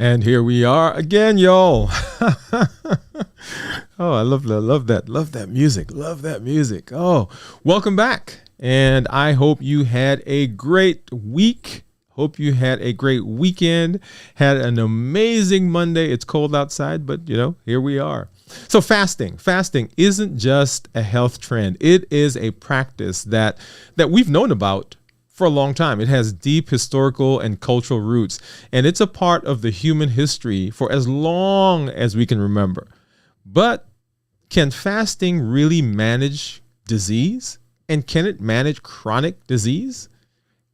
And here we are again, y'all. Oh, I love that. Love that music. Love that music. Oh, welcome back. And I hope you had a great week. Hope you had a great weekend. Had an amazing Monday. It's cold outside, but here we are. So fasting isn't just a health trend. It is a practice that we've known about for a long time. It has deep historical and cultural roots, and it's a part of the human history for as long as we can remember. But can fasting really manage disease? And can it manage chronic disease?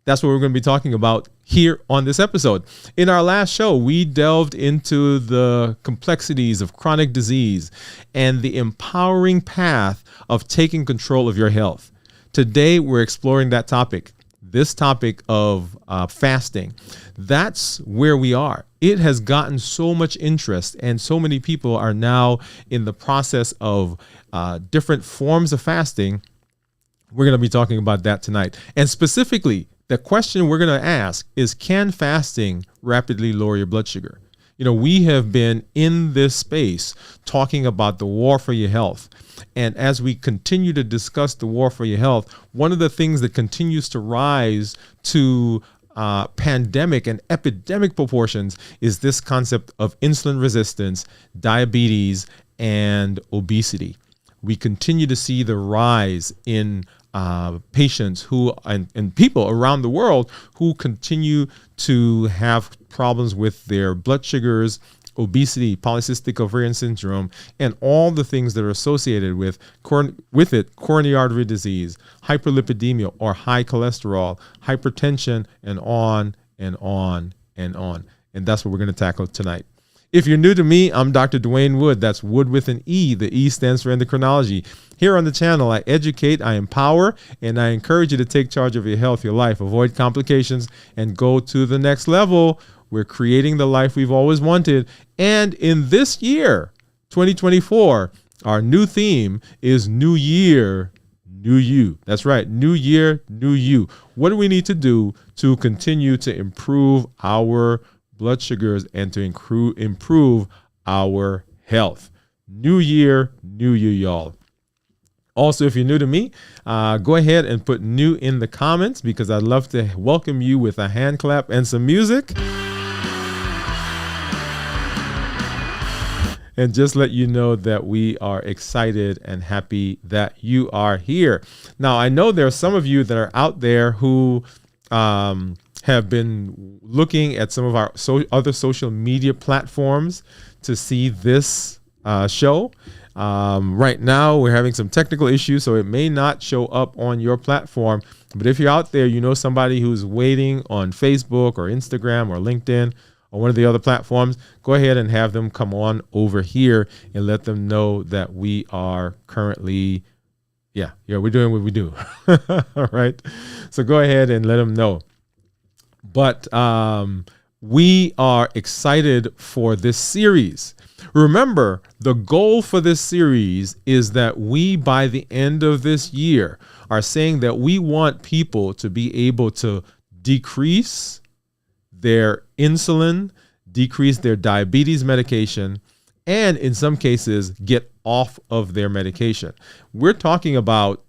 That's what we're going to be talking about here on this episode. In our last show, we delved into the complexities of chronic disease and the empowering path of taking control of your health. Today, we're exploring that topic. This topic of fasting, that's where we are. It has gotten so much interest, and so many people are now in the process of different forms of fasting. We're going to be talking about that tonight. And specifically, the question we're going to ask is, can fasting rapidly lower your blood sugar? We have been in this space talking about the war for your health. And as we continue to discuss the war for your health, one of the things that continues to rise to pandemic and epidemic proportions is this concept of insulin resistance, diabetes, and obesity. We continue to see the rise in patients who and people around the world who continue to have problems with their blood sugars, obesity, polycystic ovarian syndrome, and all the things that are associated with it: coronary artery disease, hyperlipidemia or high cholesterol, hypertension, and on and on and on. And that's what we're going to tackle tonight. If you're new to me, I'm Dr. Dwayne Wood. That's Wood with an E. The E stands for endocrinology. Here on the channel, I educate, I empower, and I encourage you to take charge of your health, your life, avoid complications, and go to the next level. We're creating the life we've always wanted. And in this year, 2024, our new theme is New Year, New You. That's right. New Year, New You. What do we need to do to continue to improve our blood sugars and to improve our health? New year, new you, y'all. Also, if you're new to me, go ahead and put new in the comments, because I'd love to welcome you with a hand clap and some music. And just let you know that we are excited and happy that you are here. Now, I know there are some of you that are out there who have been looking at some of our other social media platforms to see this show. Right now, we're having some technical issues, so it may not show up on your platform. But if you're out there, somebody who's waiting on Facebook or Instagram or LinkedIn or one of the other platforms, go ahead and have them come on over here and let them know that we are currently, we're doing what we do. All right. So go ahead and let them know. But we are excited for this series. Remember, the goal for this series is that we, by the end of this year, are saying that we want people to be able to decrease their insulin, decrease their diabetes medication, and in some cases, get off of their medication. We're talking about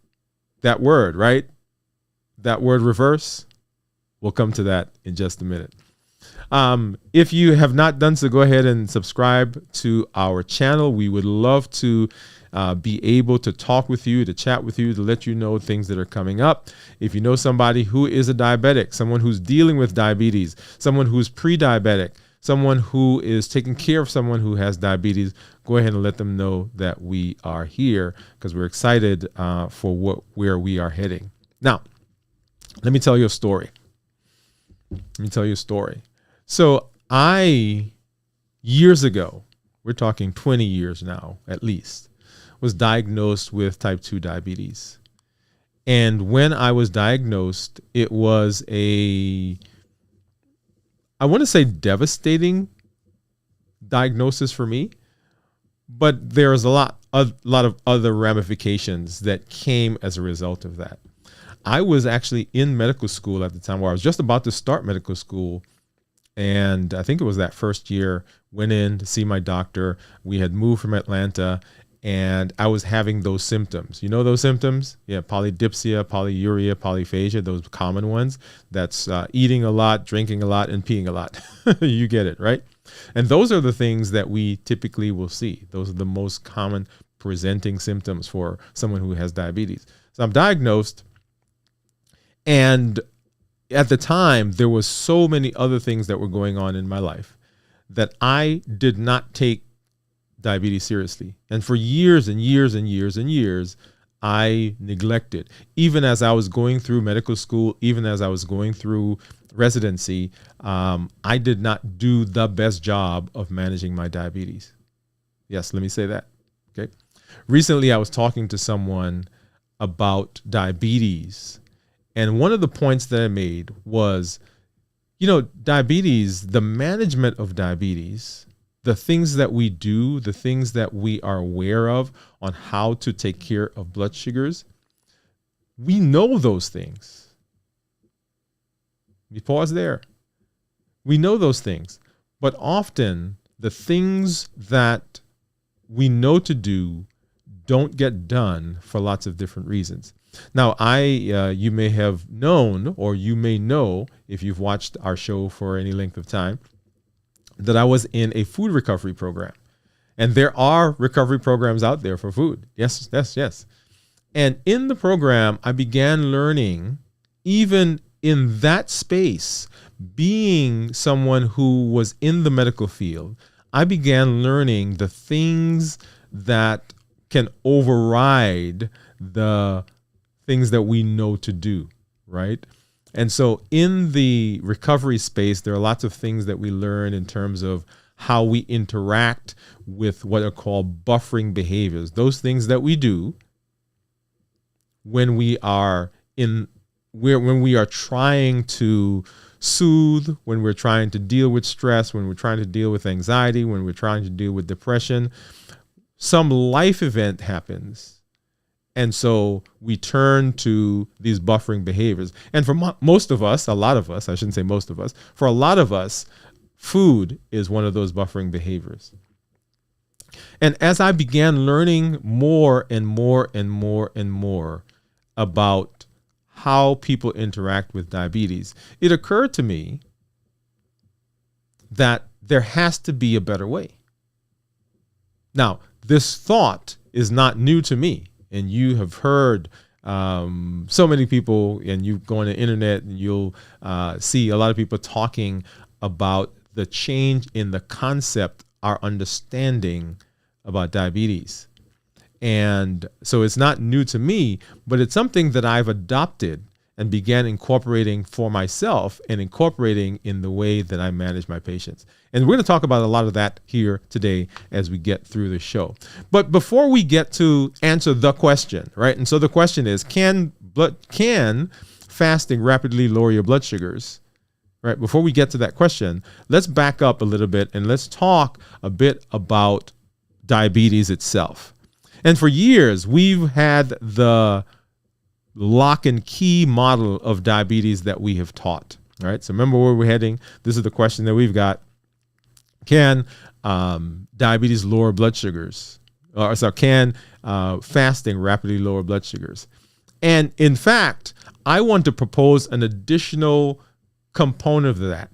that word, right? That word reverse. We'll come to that in just a minute. If you have not done so, go ahead and subscribe to our channel. We would love to be able to talk with you, to chat with you, to let you know things that are coming up. If you know somebody who is a diabetic, someone who's dealing with diabetes, someone who's pre-diabetic, someone who is taking care of someone who has diabetes, go ahead and let them know that we are here, because we're excited for where we are heading. Now, let me tell you a story. So years ago, we're talking 20 years now, at least, was diagnosed with type 2 diabetes. And when I was diagnosed, it was I want to say devastating diagnosis for me, but there's a lot of other ramifications that came as a result of that. I was actually in medical school at the time, where I was just about to start medical school, And I think it was that first year, went in to see my doctor. We had moved from Atlanta, and I was having those symptoms. You know those symptoms? Yeah, polydipsia, polyuria, polyphagia, those common ones. That's eating a lot, drinking a lot, and peeing a lot. You get it, right? And those are the things that we typically will see. Those are the most common presenting symptoms for someone who has diabetes. So I'm diagnosed, and at the time, there was so many other things that were going on in my life that I did not take diabetes seriously. And for years and years and years and years, I neglected. Even as I was going through medical school, even as I was going through residency, I did not do the best job of managing my diabetes. Yes, let me say that. Okay. Recently, I was talking to someone about diabetes. And one of the points that I made was, diabetes, the management of diabetes, the things that we do, the things that we are aware of on how to take care of blood sugars, we know those things. We pause there. We know those things. But often the things that we know to do don't get done for lots of different reasons. Now, you may have known, or you may know if you've watched our show for any length of time, that I was in a food recovery program. And there are recovery programs out there for food. Yes, yes, yes. And in the program, I began learning, even in that space, being someone who was in the medical field, I began learning the things that can override the things that we know to do, right? And so in the recovery space, there are lots of things that we learn in terms of how we interact with what are called buffering behaviors. Those things that we do when we are when we are trying to soothe, when we're trying to deal with stress, when we're trying to deal with anxiety, when we're trying to deal with depression. Some life event happens. And so we turn to these buffering behaviors. And for most of us, a lot of us, I shouldn't say most of us, for a lot of us, food is one of those buffering behaviors. And as I began learning more and more and more and more about how people interact with diabetes, it occurred to me that there has to be a better way. Now, this thought is not new to me. And you have heard so many people, and you go on the internet and you'll see a lot of people talking about the change in the concept, our understanding about diabetes. And so it's not new to me, but it's something that I've adopted and began incorporating for myself and incorporating in the way that I manage my patients. And we're going to talk about a lot of that here today as we get through the show. But before we get to answer the question, right? And so the question is, can fasting rapidly lower your blood sugars? Right? Before we get to that question, let's back up a little bit and let's talk a bit about diabetes itself. And for years, we've had the lock and key model of diabetes that we have taught. All right. So remember where we're heading. This is the question that we've got. Can diabetes lower blood sugars? Can fasting rapidly lower blood sugars? And in fact, I want to propose an additional component of that.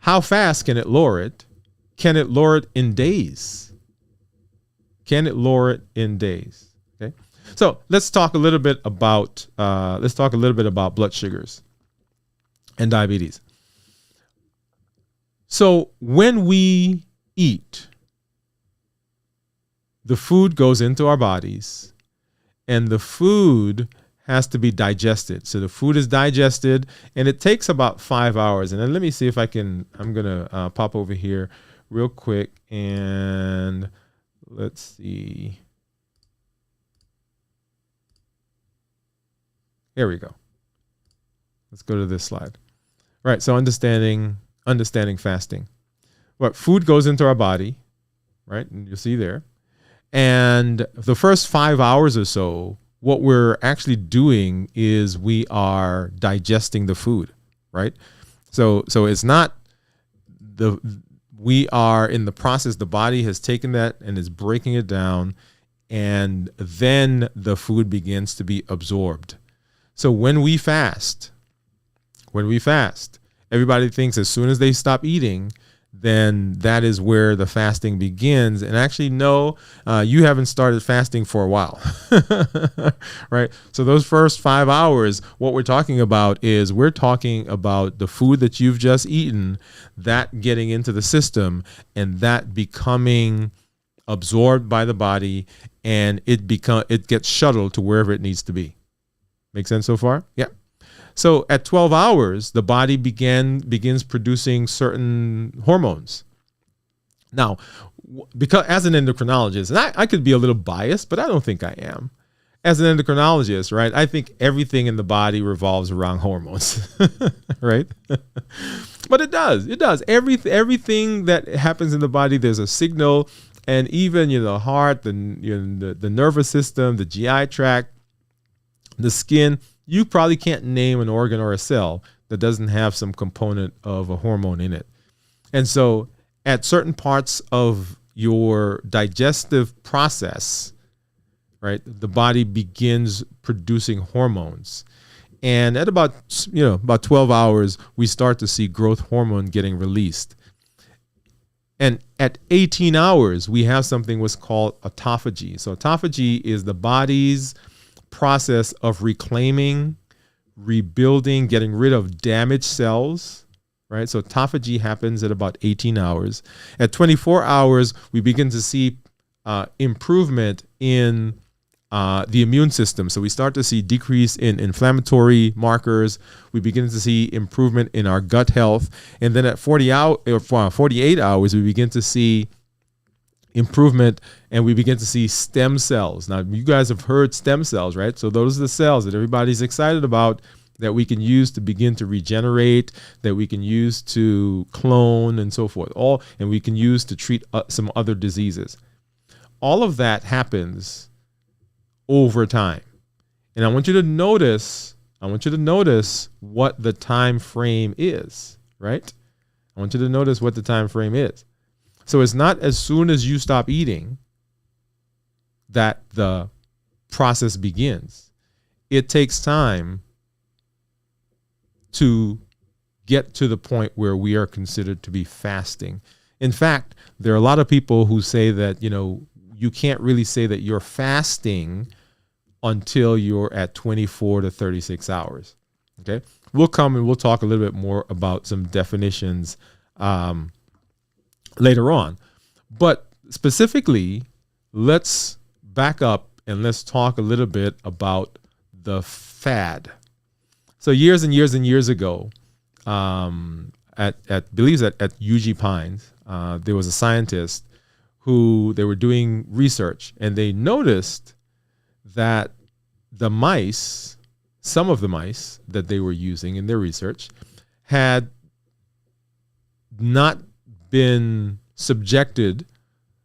How fast can it lower it? Can it lower it in days? Can it lower it in days? Okay. So let's talk a little bit about blood sugars and diabetes. So when we eat, the food goes into our bodies, and the food has to be digested. So the food is digested, and it takes about 5 hours. And then let me see if I'm going to pop over here real quick, and let's see. Here we go. Let's go to this slide. All right, so understanding fasting. What food goes into our body, right? And you'll see there. And the first 5 hours or so, what we're actually doing is we are digesting the food, right? So it's not we are in the process. The body has taken that and is breaking it down, and then the food begins to be absorbed. So when we fast, everybody thinks as soon as they stop eating, then that is where the fasting begins. And actually, no, you haven't started fasting for a while, right? So those first 5 hours, what we're talking about is we're talking about the food that you've just eaten, that getting into the system and that becoming absorbed by the body, and it gets shuttled to wherever it needs to be. Make sense so far? Yeah. So at 12 hours, the body begins producing certain hormones. Now, because as an endocrinologist, and I could be a little biased, but I don't think I am. As an endocrinologist, right, I think everything in the body revolves around hormones, right? But it does. Everything that happens in the body, there's a signal, and even the heart, the nervous system, the GI tract, the skin. You probably can't name an organ or a cell that doesn't have some component of a hormone in it. And so at certain parts of your digestive process, right, the body begins producing hormones. And at about 12 hours, we start to see growth hormone getting released. And at 18 hours, we have something what's called autophagy. So autophagy is the body's process of reclaiming, rebuilding, getting rid of damaged cells, right? So autophagy happens at about 18 hours. At 24 hours, we begin to see improvement in the immune system. So we start to see decrease in inflammatory markers. We begin to see improvement in our gut health. And then at 48 hours, we begin to see improvement, and we begin to see stem cells. Now, you guys have heard stem cells, right? So those are the cells that everybody's excited about that we can use to begin to regenerate, that we can use to clone and so forth, and we can use to treat some other diseases. All of that happens over time. And I want you to notice what the time frame is, right? I want you to notice what the time frame is. So it's not as soon as you stop eating that the process begins. It takes time to get to the point where we are considered to be fasting. In fact, there are a lot of people who say that, you can't really say that you're fasting until you're at 24 to 36 hours. Okay. We'll come and we'll talk a little bit more about some definitions later on. But specifically, let's back up and let's talk a little bit about the fad. So years and years and years ago, at UG Pines, there was a scientist who they were doing research, and they noticed that some of the mice that they were using in their research had not been subjected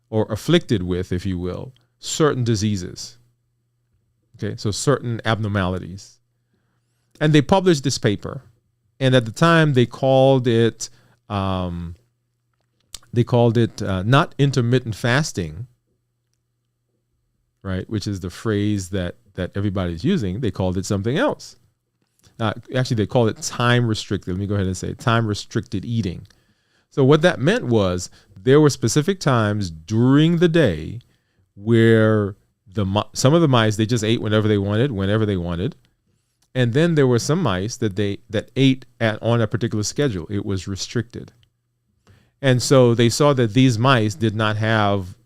or afflicted with, if you will, certain diseases. Okay, so certain abnormalities. And they published this paper. And at the time they called it not intermittent fasting, right? Which is the phrase that everybody's using. They called it something else. Actually, they called it time restricted. Let me go ahead and say time restricted eating. So what that meant was there were specific times during the day where some of the mice, they just ate whenever they wanted. And then there were some mice that ate on a particular schedule. It was restricted. And so they saw that these mice did not have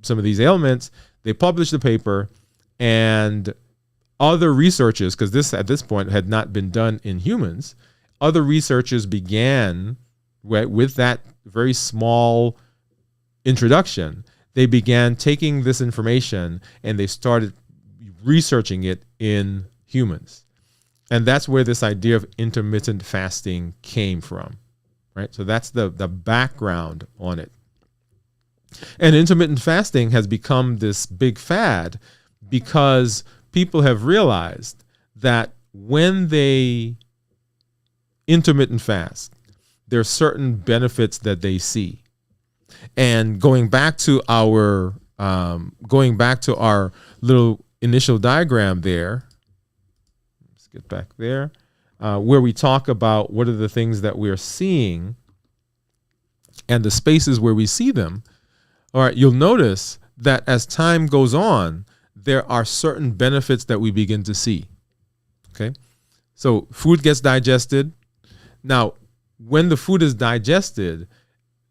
some of these ailments. They published the paper, and other researchers, because this at this point had not been done in humans, other researchers began with that very small introduction. They began taking this information and they started researching it in humans. And that's where this idea of intermittent fasting came from, right? So that's the background on it. And intermittent fasting has become this big fad because people have realized that when they intermittent fast, there's certain benefits that they see. And going back to our little initial diagram there, let's get back there, where we talk about what are the things that we're seeing and the spaces where we see them. All right, you'll notice that as time goes on, there are certain benefits that we begin to see. Okay, so food gets digested. Now, when the food is digested,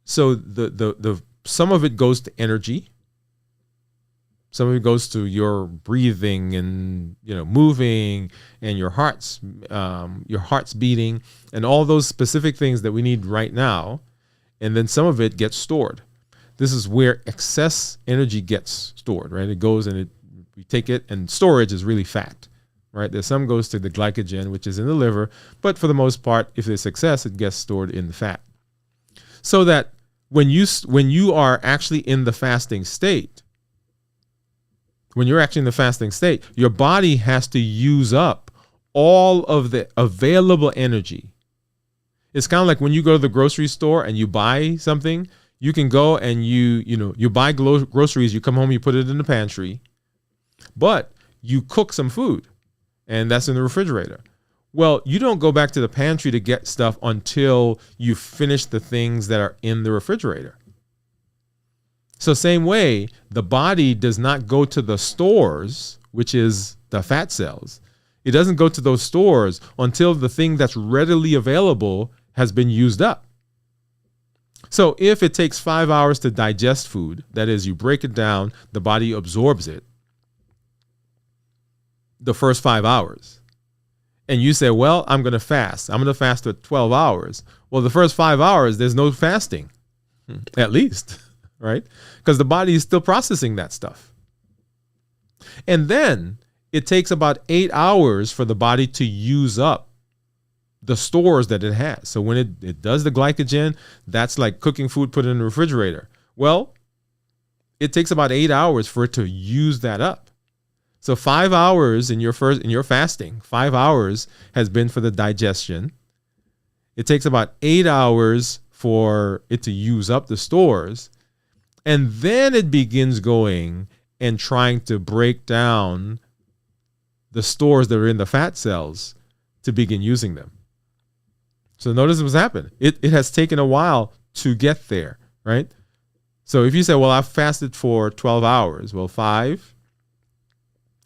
so the some of it goes to energy. Some of it goes to your breathing and moving and your heart's beating and all those specific things that we need right now. And then some of it gets stored. This is where excess energy gets stored, right? It goes and we take it, and storage is really fat, right? There's some goes to the glycogen, which is in the liver, but for the most part, if there's excess, it gets stored in the fat. So that when you are actually in the fasting state, your body has to use up all of the available energy. It's kind of like when you go to the grocery store and you buy something, you can go and you buy groceries, you come home, you put it in the pantry, but you cook some food and that's in the refrigerator. Well, you don't go back to the pantry to get stuff until you finish the things that are in the refrigerator. So same way, the body does not go to the stores, which is the fat cells. It doesn't go to those stores until the thing that's readily available has been used up. So if it takes 5 hours to digest food, that is, you break it down, the body absorbs it, the first 5 hours. And you say, well, I'm going to fast. I'm going to fast for 12 hours. Well, the first 5 hours, there's no fasting, at least, right? Because the body is still processing that stuff. And then it takes about 8 hours for the body to use up the stores that it has. So when it does the glycogen, that's like cooking food, put it in the refrigerator. Well, it takes about 8 hours for it to use that up. So 5 hours in your fasting, 5 hours has been for the digestion. It takes about 8 hours for it to use up the stores. And then it begins going and trying to break down the stores that are in the fat cells to begin using them. So notice what's happened. It has taken a while to get there, right? So if you say, well, I've fasted for 12 hours, well, 5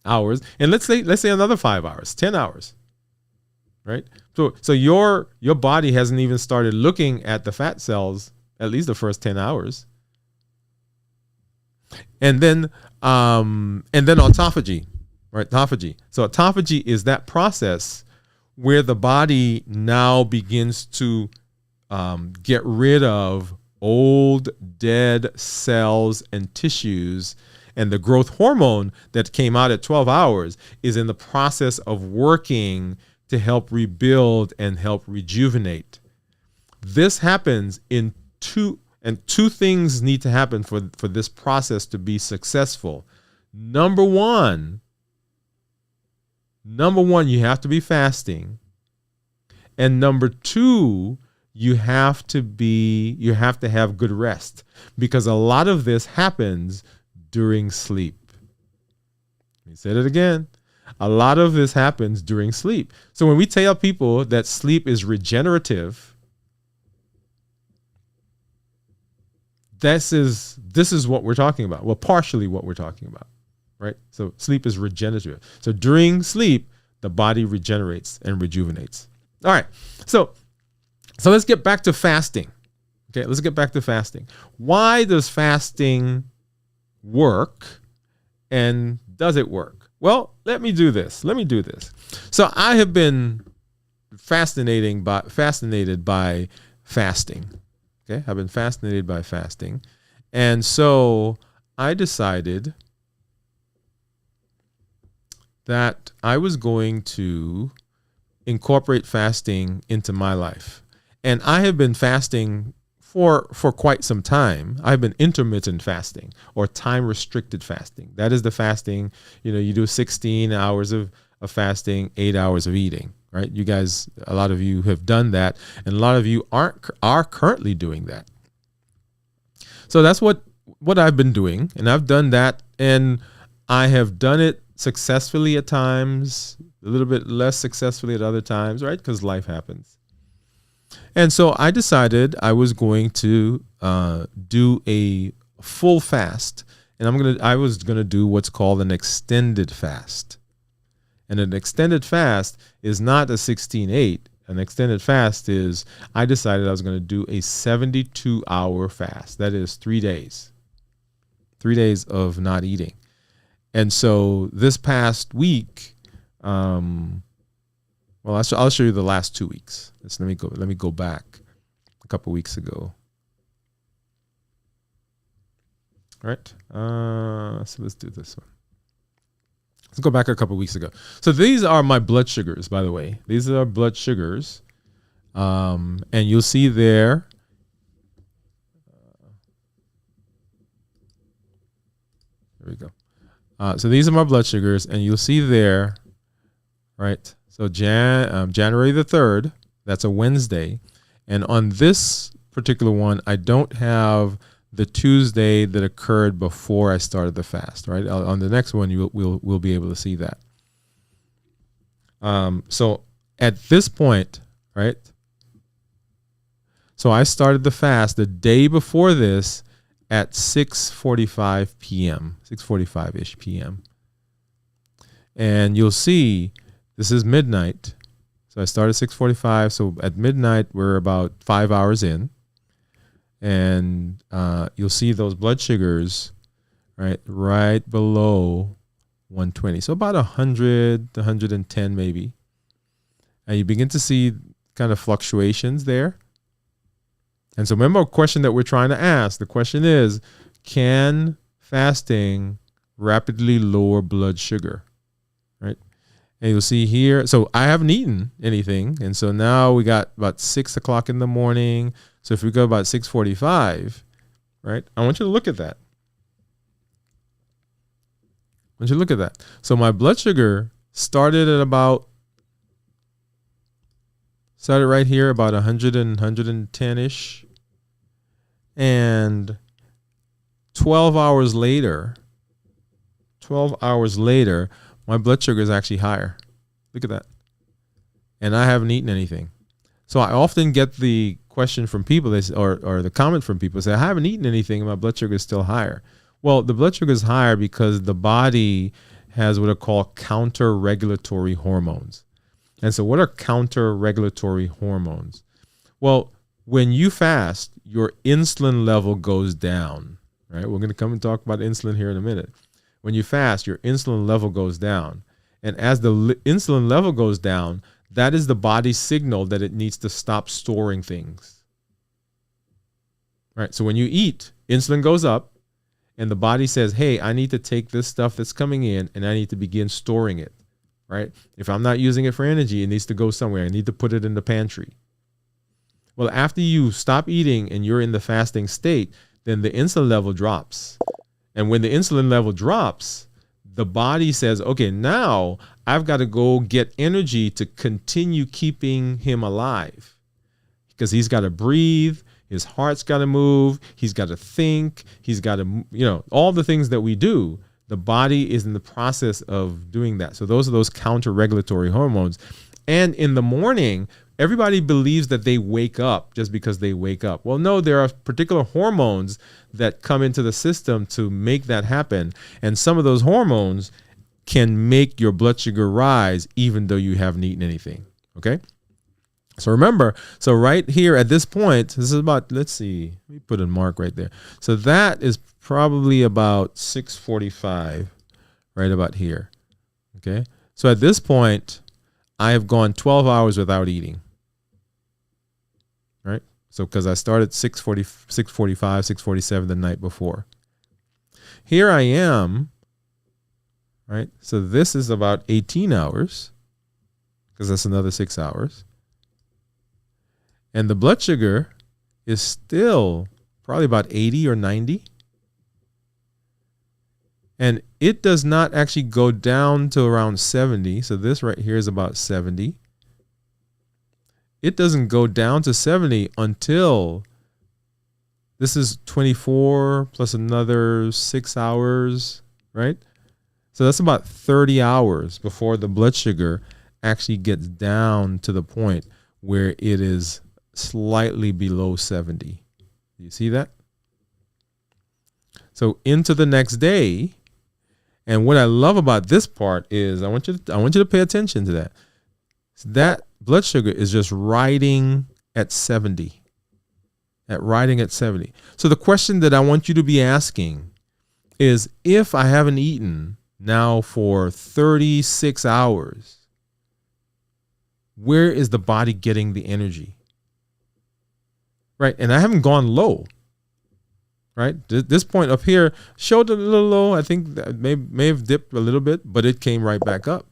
hours, and let's say another 5 hours, 10 hours, right? So your body hasn't even started looking at the fat cells at least the first 10 hours. And then autophagy, right? Autophagy. So autophagy is that process where the body now begins to get rid of old dead cells and tissues, and the growth hormone that came out at 12 hours is in the process of working to help rebuild and help rejuvenate. This happens in two things need to happen for this process to be successful. Number one, you have to be fasting. And number two, you have to have good rest, because a lot of this happens during sleep. Let me say it again. A lot of this happens during sleep. So when we tell people that sleep is regenerative, this is what we're talking about. Well, partially what we're talking about, right? So sleep is regenerative. So during sleep, the body regenerates and rejuvenates. All right. So let's get back to fasting. Okay, let's get back to fasting. Why does fasting work, and does it work? Well, let me do this. So I have been fascinated by fasting. Okay, I've been fascinated by fasting. And so I decided that I was going to incorporate fasting into my life. And I have been fasting for quite some time. I've been intermittent fasting, or time restricted fasting. That is the fasting, you do 16 hours of fasting, 8 hours of eating, right? You guys, a lot of you have done that, and a lot of you are currently doing that. So that's what I've been doing, and I've done that, and I have done it successfully at times, a little bit less successfully at other times, right? Because life happens. And so I decided I was going to do a full fast, and I was gonna do what's called an extended fast. And an extended fast is not a 16-8. An extended fast is, I decided I was going to do a 72-hour fast. That is 3 days. 3 days of not eating. And so this past week, well, I'll show you the last 2 weeks. Let me go back a couple weeks ago. All right. So let's do this one. Let's go back a couple weeks ago. So these are my blood sugars, by the way. These are blood sugars. And you'll see there. There we go. So these are my blood sugars, and you'll see there, right? So January the 3rd, that's a Wednesday. And on this particular one, I don't have the Tuesday that occurred before I started the fast, right? On the next one, we'll be able to see that. So at this point, right? So I started the fast the day before this at 6:45 p.m., 6:45-ish p.m. And you'll see this is midnight. So I started 6:45. So at midnight, we're about 5 hours in. And you'll see those blood sugars, right below 120. So about 100, 110 maybe. And you begin to see kind of fluctuations there. And so remember a question that we're trying to ask. The question is, can fasting rapidly lower blood sugar, right? And you'll see here, so I haven't eaten anything. And so now we got about 6 o'clock in the morning. So if we go about 6:45, right? I want you to look at that. I want you to look at that. So my blood sugar started right here, about 100 and 110-ish. And 12 hours later, my blood sugar is actually higher. Look at that. And I haven't eaten anything. So I often get the question from people, or the comment from people, say, I haven't eaten anything and my blood sugar is still higher. Well, the blood sugar is higher because the body has what are called counter-regulatory hormones. And so what are counter-regulatory hormones? Well, when you fast, your insulin level goes down, right? We're going to come and talk about insulin here in a minute. When you fast, your insulin level goes down. And as the insulin level goes down, that is the body's signal that it needs to stop storing things. Right? So when you eat, insulin goes up and the body says, hey, I need to take this stuff that's coming in and I need to begin storing it. Right? If I'm not using it for energy, it needs to go somewhere. I need to put it in the pantry. Well, after you stop eating and you're in the fasting state, then the insulin level drops. And when the insulin level drops, the body says, okay, now I've got to go get energy to continue keeping him alive, because he's got to breathe. His heart's got to move. He's got to think. He's got to, all the things that we do. The body is in the process of doing that. So those are those counter-regulatory hormones. And in the morning, everybody believes that they wake up just because they wake up. Well, no, there are particular hormones that come into the system to make that happen. And some of those hormones can make your blood sugar rise even though you haven't eaten anything. Okay? So remember, so right here at this point, this is about, let's see, let me put a mark right there. So that is probably about 6:45, right about here. Okay? So at this point, I have gone 12 hours without eating. Right? So because I started 6:45, 6:47 the night before. Here I am, right? So this is about 18 hours, because that's another 6 hours. And the blood sugar is still probably about 80 or 90. And it does not actually go down to around 70. So this right here is about 70. it doesn't go down to 70 until this is 24 plus another 6 hours, right? So that's about 30 hours before the blood sugar actually gets down to the point where it is slightly below 70. You see that? So into the next day, and what I love about this part is I want you to pay attention to that. So that blood sugar is just riding at 70. So the question that I want you to be asking is, if I haven't eaten now for 36 hours, where is the body getting the energy? Right? And I haven't gone low. Right? This point up here showed a little low. I think that may have dipped a little bit, but it came right back up.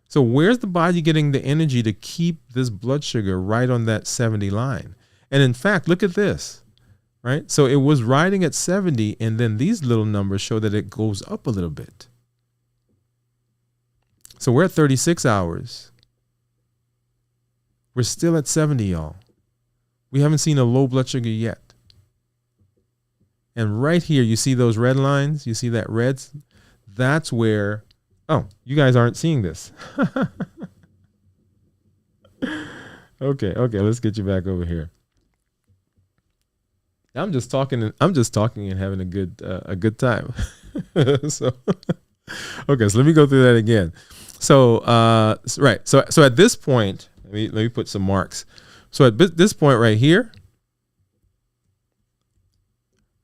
So where's the body getting the energy to keep this blood sugar right on that 70 line? And in fact, look at this, right? So it was riding at 70, and then these little numbers show that it goes up a little bit. So we're at 36 hours. We're still at 70, y'all. We haven't seen a low blood sugar yet. And right here, you see those red lines? You see that red? That's where, oh, you guys aren't seeing this. Okay, let's get you back over here. I'm just talking and having a good time. So okay, so let me go through that again. So right. So at this point, let me put some marks. So at this point right here,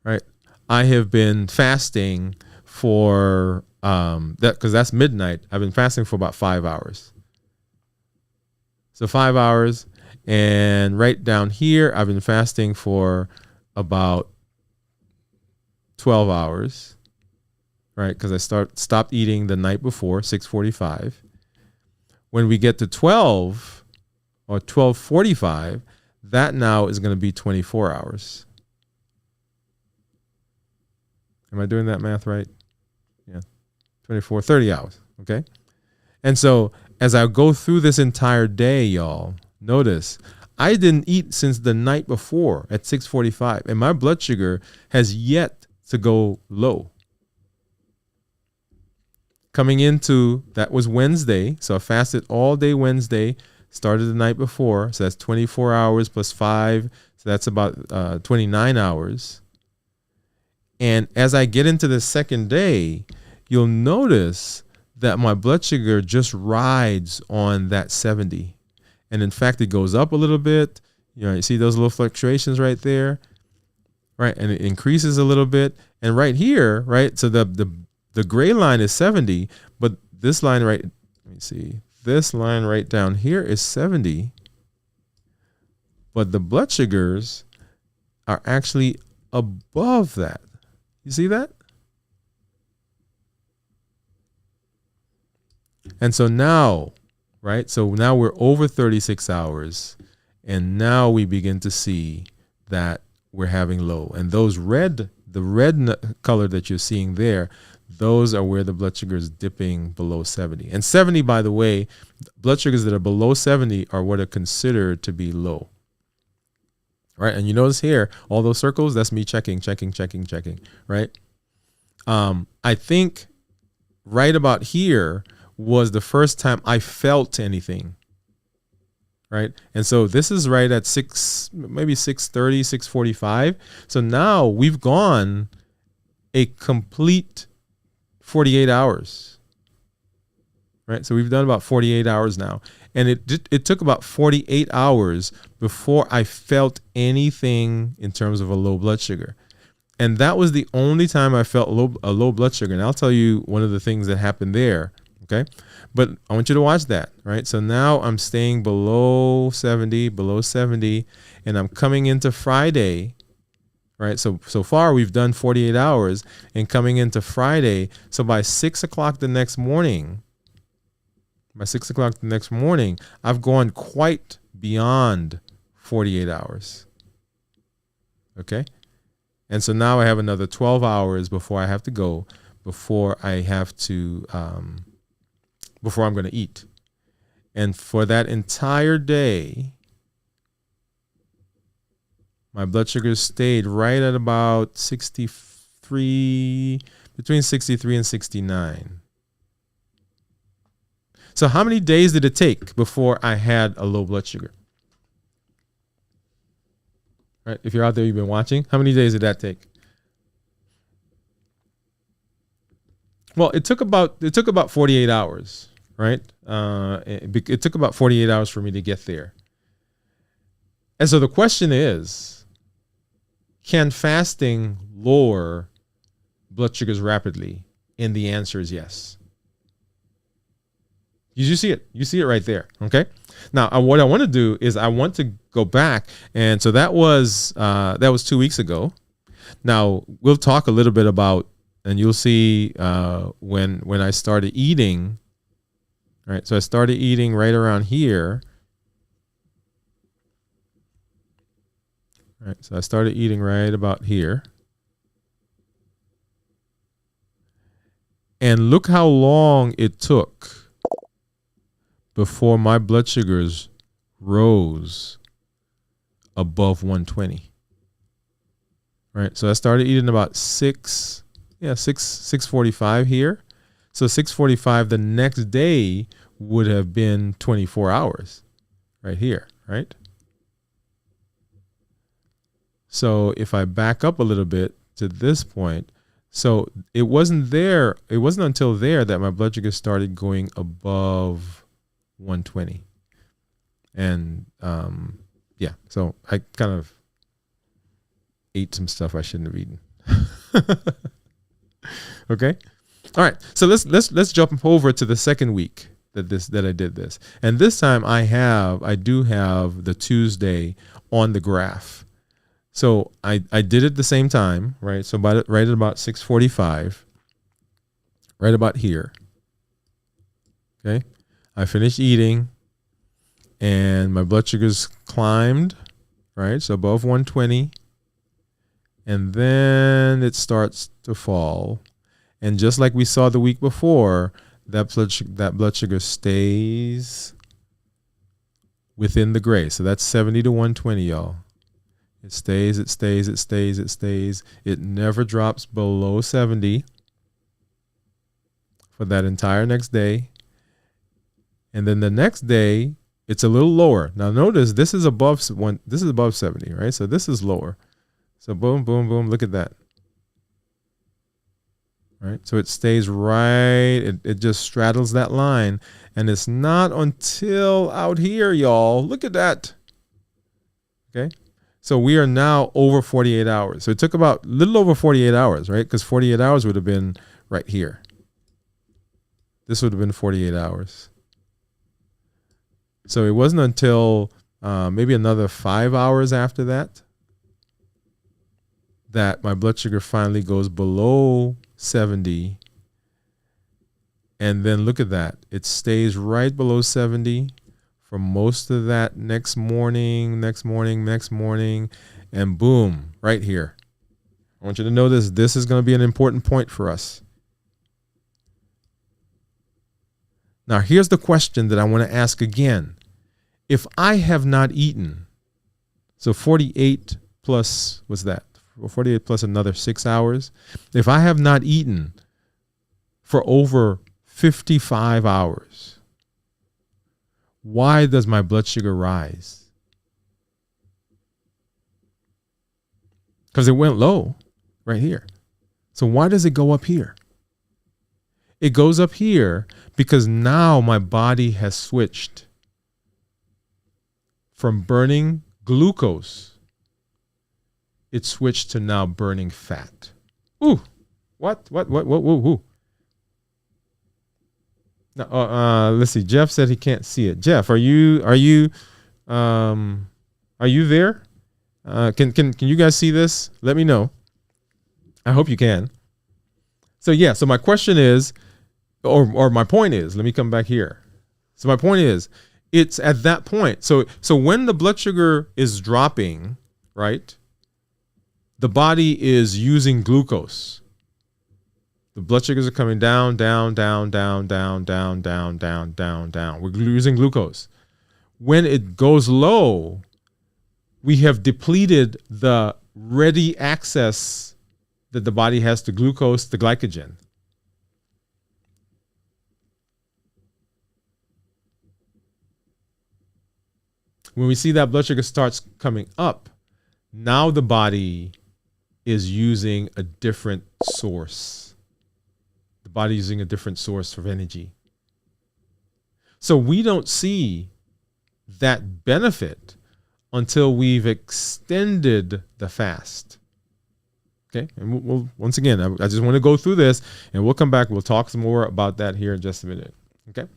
right, I have been fasting for because that's midnight. I've been fasting for about 5 hours. So 5 hours, and right down here, I've been fasting for about 12 hours, right? Because I stopped eating the night before, 6:45. When we get to 12 or 12:45, that now is going to be 24 hours. Am I doing that math right? Yeah, 30 hours, okay? And so as I go through this entire day, y'all, notice I didn't eat since the night before at 6:45, and my blood sugar has yet to go low. Coming into, that was Wednesday, so I fasted all day Wednesday, started the night before, so that's 24 hours plus 5, so that's about 29 hours. And as I get into the second day, you'll notice that my blood sugar just rides on that 70. And in fact, it goes up a little bit. You know, you see those little fluctuations right there, right? And it increases a little bit. And right here, right? So the gray line is 70, but this line right, let me see, this line right down here is 70. But the blood sugars are actually above that. You see that? And so now, right? So now we're over 36 hours, and now we begin to see that we're having low. And those the red color that you're seeing there, those are where the blood sugar is dipping below 70. And 70, by the way, blood sugars that are below 70 are what are considered to be low. Right? And you notice here, all those circles, that's me checking, right? I think right about here was the first time I felt anything, right? And so this is right at 6:30, 6:45. So now we've gone a complete 48 hours, right? So we've done about 48 hours now. And it took about 48 hours before I felt anything in terms of a low blood sugar. And that was the only time I felt a low blood sugar. And I'll tell you one of the things that happened there. Okay. But I want you to watch that, right? So now I'm staying below 70, and I'm coming into Friday, right? So far we've done 48 hours and coming into Friday. So by 6 o'clock the next morning, I've gone quite beyond 48 hours. Okay. And so now I have another 12 hours before I have to go, before I'm going to eat. And for that entire day, my blood sugar stayed right at about 63, between 63 and 69. So how many days did it take before I had a low blood sugar? Right? If you're out there, you've been watching, how many days did that take? Well, it took about 48 hours, right? It took about 48 hours for me to get there. And so the question is, can fasting lower blood sugars rapidly? And the answer is yes. You see it. You see it right there. Okay. Now, what I want to do is I want to go back. And so that was 2 weeks ago. Now, we'll talk a little bit about, and you'll see when I started eating, right? So I started eating right around here. Right. So I started eating right about here. And look how long it took before my blood sugars rose above 120. Right. So I started eating about 6:45 here. So 6:45 the next day would have been 24 hours right here. Right. So if I back up a little bit to this point, so it wasn't until there that my blood sugar started going above 120. And so I kind of ate some stuff I shouldn't have eaten. Okay. All right. So let's jump over to the second week that I did this. And this time I do have the Tuesday on the graph. So I did it the same time, right? So right at about 6:45, right about here. Okay. I finished eating and my blood sugars climbed, right? So above 120. And then it starts to fall. And just like we saw the week before, that blood sugar stays within the gray. So that's 70 to 120, y'all. It stays. It never drops below 70 for that entire next day. And then the next day, it's a little lower. Now notice this is above 70, right? So this is lower. So boom, boom, boom. Look at that. Right? So it stays right. It just straddles that line. And it's not until out here, y'all. Look at that. Okay. So we are now over 48 hours. So it took about a little over 48 hours, right? Because 48 hours would have been right here. This would have been 48 hours. So it wasn't until maybe another 5 hours after that my blood sugar finally goes below 70. And then look at that. It stays right below 70. For most of that next morning, and boom, right here. I want you to know this. This is going to be an important point for us. Now, here's the question that I want to ask again. If I have not eaten, so 48 plus, what's that? 48 plus another 6 hours. If I have not eaten for over 55 hours, why does my blood sugar rise? Because it went low right here. So why does it go up here? It goes up here because now my body has switched from burning glucose. It switched to now burning fat. Ooh, what? Ooh. Now, let's see. Jeff said he can't see it. Jeff, are you there? Can you guys see this? Let me know. I hope you can. So my question is, or my point is, let me come back here. So my point is, it's at that point. So when the blood sugar is dropping, right? The body is using glucose. The blood sugars are coming down. We're using glucose. When it goes low, we have depleted the ready access that the body has to glucose, to glycogen. When we see that blood sugar starts coming up, now the body is using a different source. The body is using a different source of energy. So we don't see that benefit until we've extended the fast. Okay, and we'll once again, I just want to go through this, and we'll come back. We'll talk some more about that here in just a minute. Okay,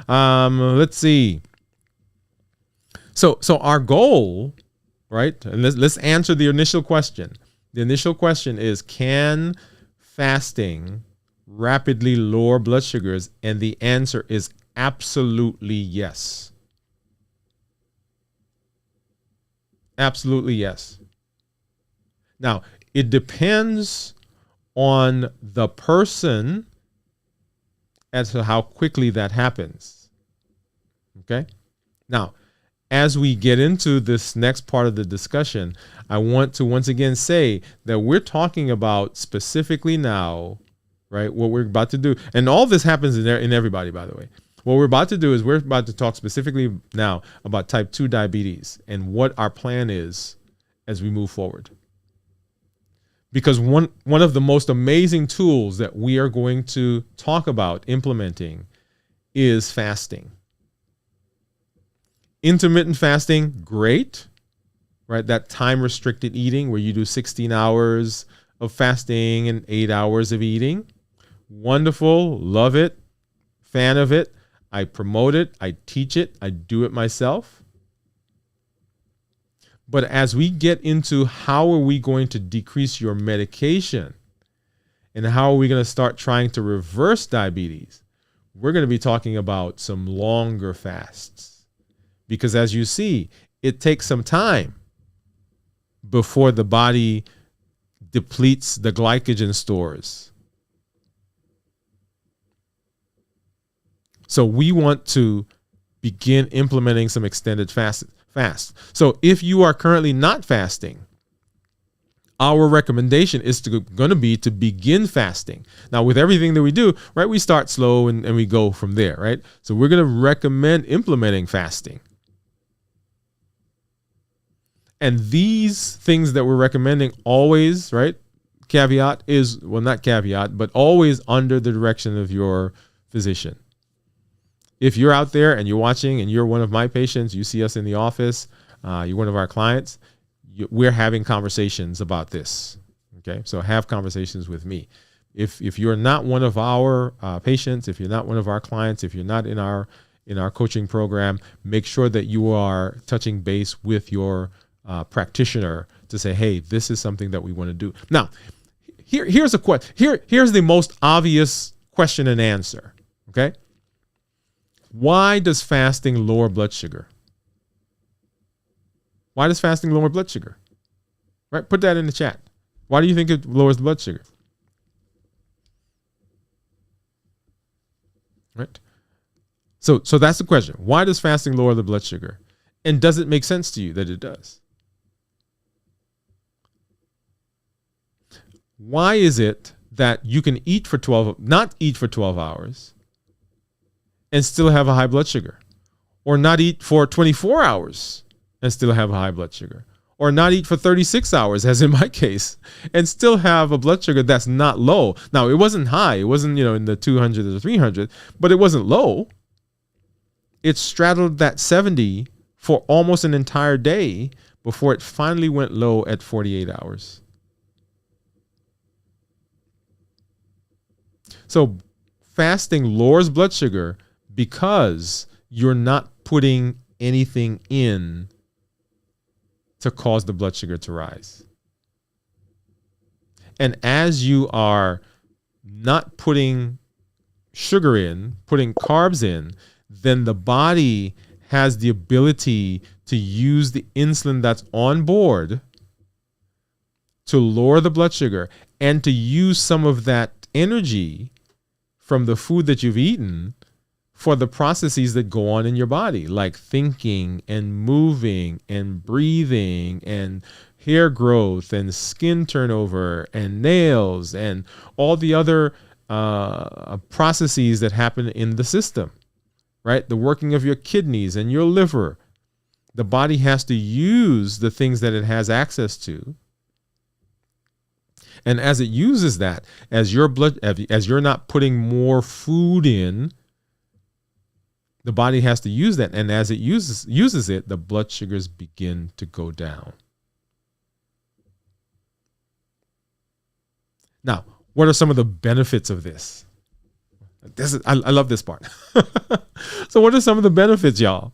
let's see. So our goal, right? And let's answer the initial question. The initial question is, can fasting rapidly lower blood sugars? And the answer is absolutely yes. Absolutely yes. Now, it depends on the person as to how quickly that happens. Okay? Now, as we get into this next part of the discussion, I want to once again say that we're talking about specifically now, right, what we're about to do. And all this happens in everybody, by the way. What we're about to do is we're about to talk specifically now about type 2 diabetes and what our plan is as we move forward. Because one of the most amazing tools that we are going to talk about implementing is fasting. Intermittent fasting, great, right? That time restricted eating where you do 16 hours of fasting and 8 hours of eating. Wonderful, love it, fan of it. I promote it, I teach it, I do it myself. But as we get into how are we going to decrease your medication and how are we going to start trying to reverse diabetes, we're going to be talking about some longer fasts. Because as you see, it takes some time before the body depletes the glycogen stores. So we want to begin implementing some extended fast. So if you are currently not fasting, our recommendation is going to be to begin fasting. Now, with everything that we do, right, we start slow and we go from there, right? So we're going to recommend implementing fasting. And these things that we're recommending always, right, caveat is, well, not caveat, but always under the direction of your physician. If you're out there and you're watching and you're one of my patients, you see us in the office, you're one of our clients, we're having conversations about this. Okay, so have conversations with me. If you're not one of our patients, if you're not one of our clients, if you're not in our coaching program, make sure that you are touching base with your practitioner to say, hey, this is something that we want to do. Now, here's a question. Here's the most obvious question and answer. Okay. Why does fasting lower blood sugar? Why does fasting lower blood sugar? Right? Put that in the chat. Why do you think it lowers the blood sugar? Right? So that's the question. Why does fasting lower the blood sugar? And does it make sense to you that it does? Why is it that you can not eat for 12 hours and still have a high blood sugar, or not eat for 24 hours and still have a high blood sugar, or not eat for 36 hours, as in my case, and still have a blood sugar that's not low? Now, it wasn't high. It wasn't, in the 200 or 300, but it wasn't low. It straddled that 70 for almost an entire day before it finally went low at 48 hours. So fasting lowers blood sugar because you're not putting anything in to cause the blood sugar to rise. And as you are not putting sugar in, putting carbs in, then the body has the ability to use the insulin that's on board to lower the blood sugar and to use some of that energy from the food that you've eaten for the processes that go on in your body, like thinking and moving and breathing and hair growth and skin turnover and nails and all the other processes that happen in the system, right? The working of your kidneys and your liver. The body has to use the things that it has access to. And as it uses that, as you're not putting more food in, the body has to use that. And as it uses it, the blood sugars begin to go down. Now, what are some of the benefits of this? I love this part. So what are some of the benefits, y'all?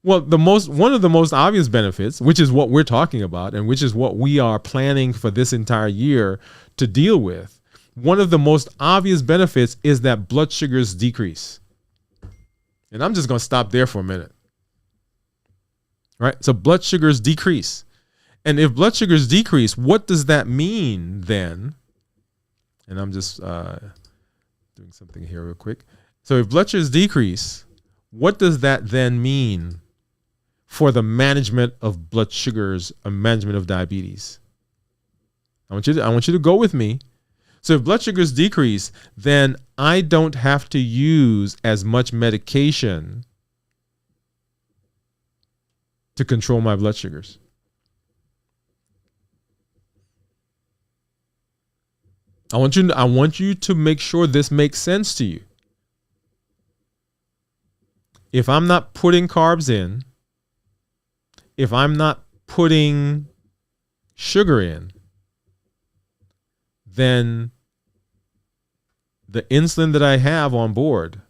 Well, one of the most obvious benefits, which is what we're talking about and which is what we are planning for this entire year to deal with, one of the most obvious benefits is that blood sugars decrease. And I'm just going to stop there for a minute. Right? So blood sugars decrease. And if blood sugars decrease, what does that mean then? And I'm just doing something here real quick. So if blood sugars decrease, what does that then mean for the management of blood sugars or management of diabetes? I want you to go with me. So if blood sugars decrease, then I don't have to use as much medication to control my blood sugars. I want you to make sure this makes sense to you. If I'm not putting carbs in, if I'm not putting sugar in, then the insulin that I have on board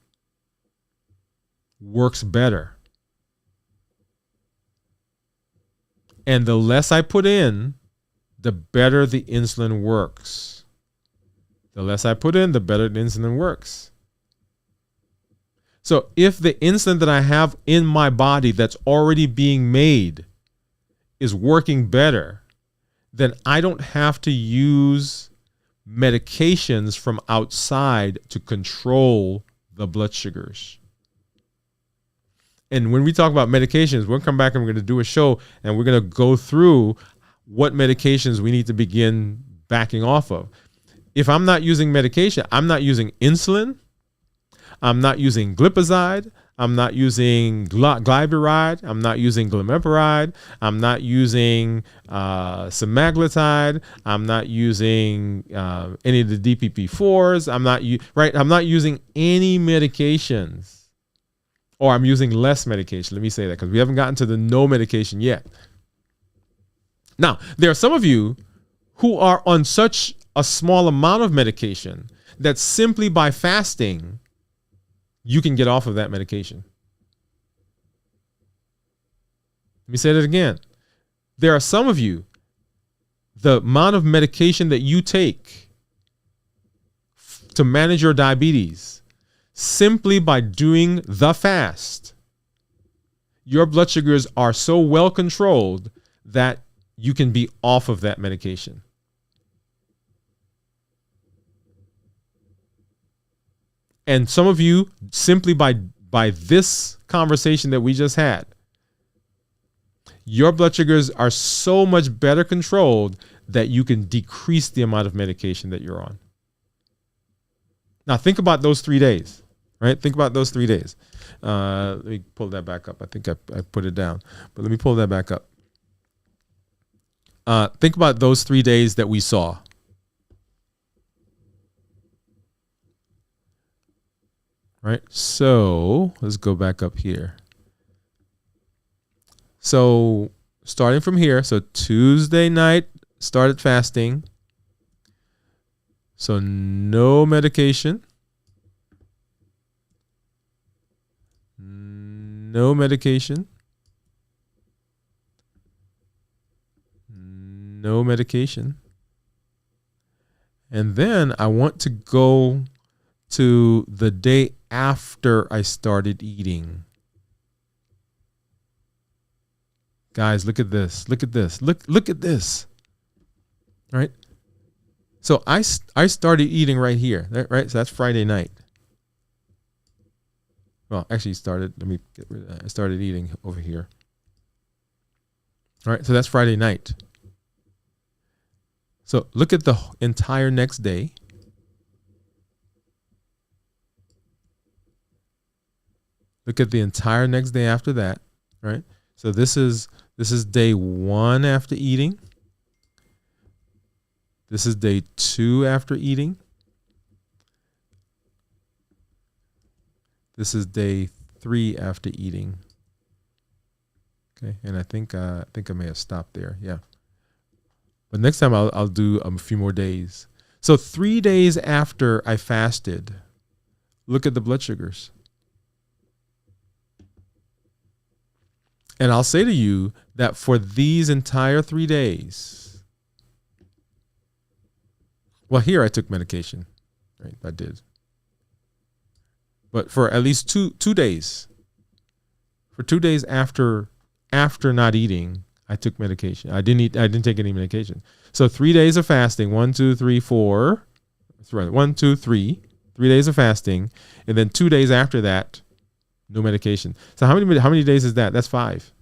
works better. And the less I put in, the better the insulin works. The less I put in, the better the insulin works. So if the insulin that I have in my body that's already being made is working better, then I don't have to use medications from outside to control the blood sugars. And when we talk about medications, we'll come back and we're going to do a show and we're going to go through what medications we need to begin backing off of. If I'm not using medication, I'm not using insulin, I'm not using glipizide, I'm not using glyburide, I'm not using glimepiride, I'm not using semaglutide, I'm not using any of the DPP-4s, I'm not using any medications. Or I'm using less medication. Let me say that because we haven't gotten to the no medication yet. Now, there are some of you who are on such a small amount of medication that simply by fasting, you can get off of that medication. Let me say that again. There are some of you, the amount of medication that you take to manage your diabetes, simply by doing the fast, your blood sugars are so well controlled that you can be off of that medication. And some of you, simply by this conversation that we just had, your blood sugars are so much better controlled that you can decrease the amount of medication that you're on. Now think about those 3 days. Right? Think about those 3 days. Let me pull that back up. I think I put it down, but let me pull that back up. Think about those 3 days that we saw. Right? So let's go back up here. So starting from here, so Tuesday night, started fasting. So no medication. No medication. No medication. And then I want to go to the day after I started eating. Guys, look at this. Look at this. Look at this. Right? So I started eating right here. Right? So that's Friday night. Well, actually started, let me get rid of that. I started eating over here. All right, so that's Friday night. So look at the entire next day. Look at the entire next day after that, right? So this is day 1 after eating. This is day 2 after eating. This is day 3 after eating. Okay, and I think I may have stopped there. Yeah, but next time I'll do a few more days. So 3 days after I fasted, look at the blood sugars. And I'll say to you that for these entire 3 days, well, here I took medication, right? I did. But for at least two days, for 2 days after not eating, I took medication. I didn't take any medication. So 3 days of fasting, 1, 2, 3, 4. That's right. 1, 2, 3. 3 days of fasting, and then 2 days after that, no medication. So how many days is that? That's 5.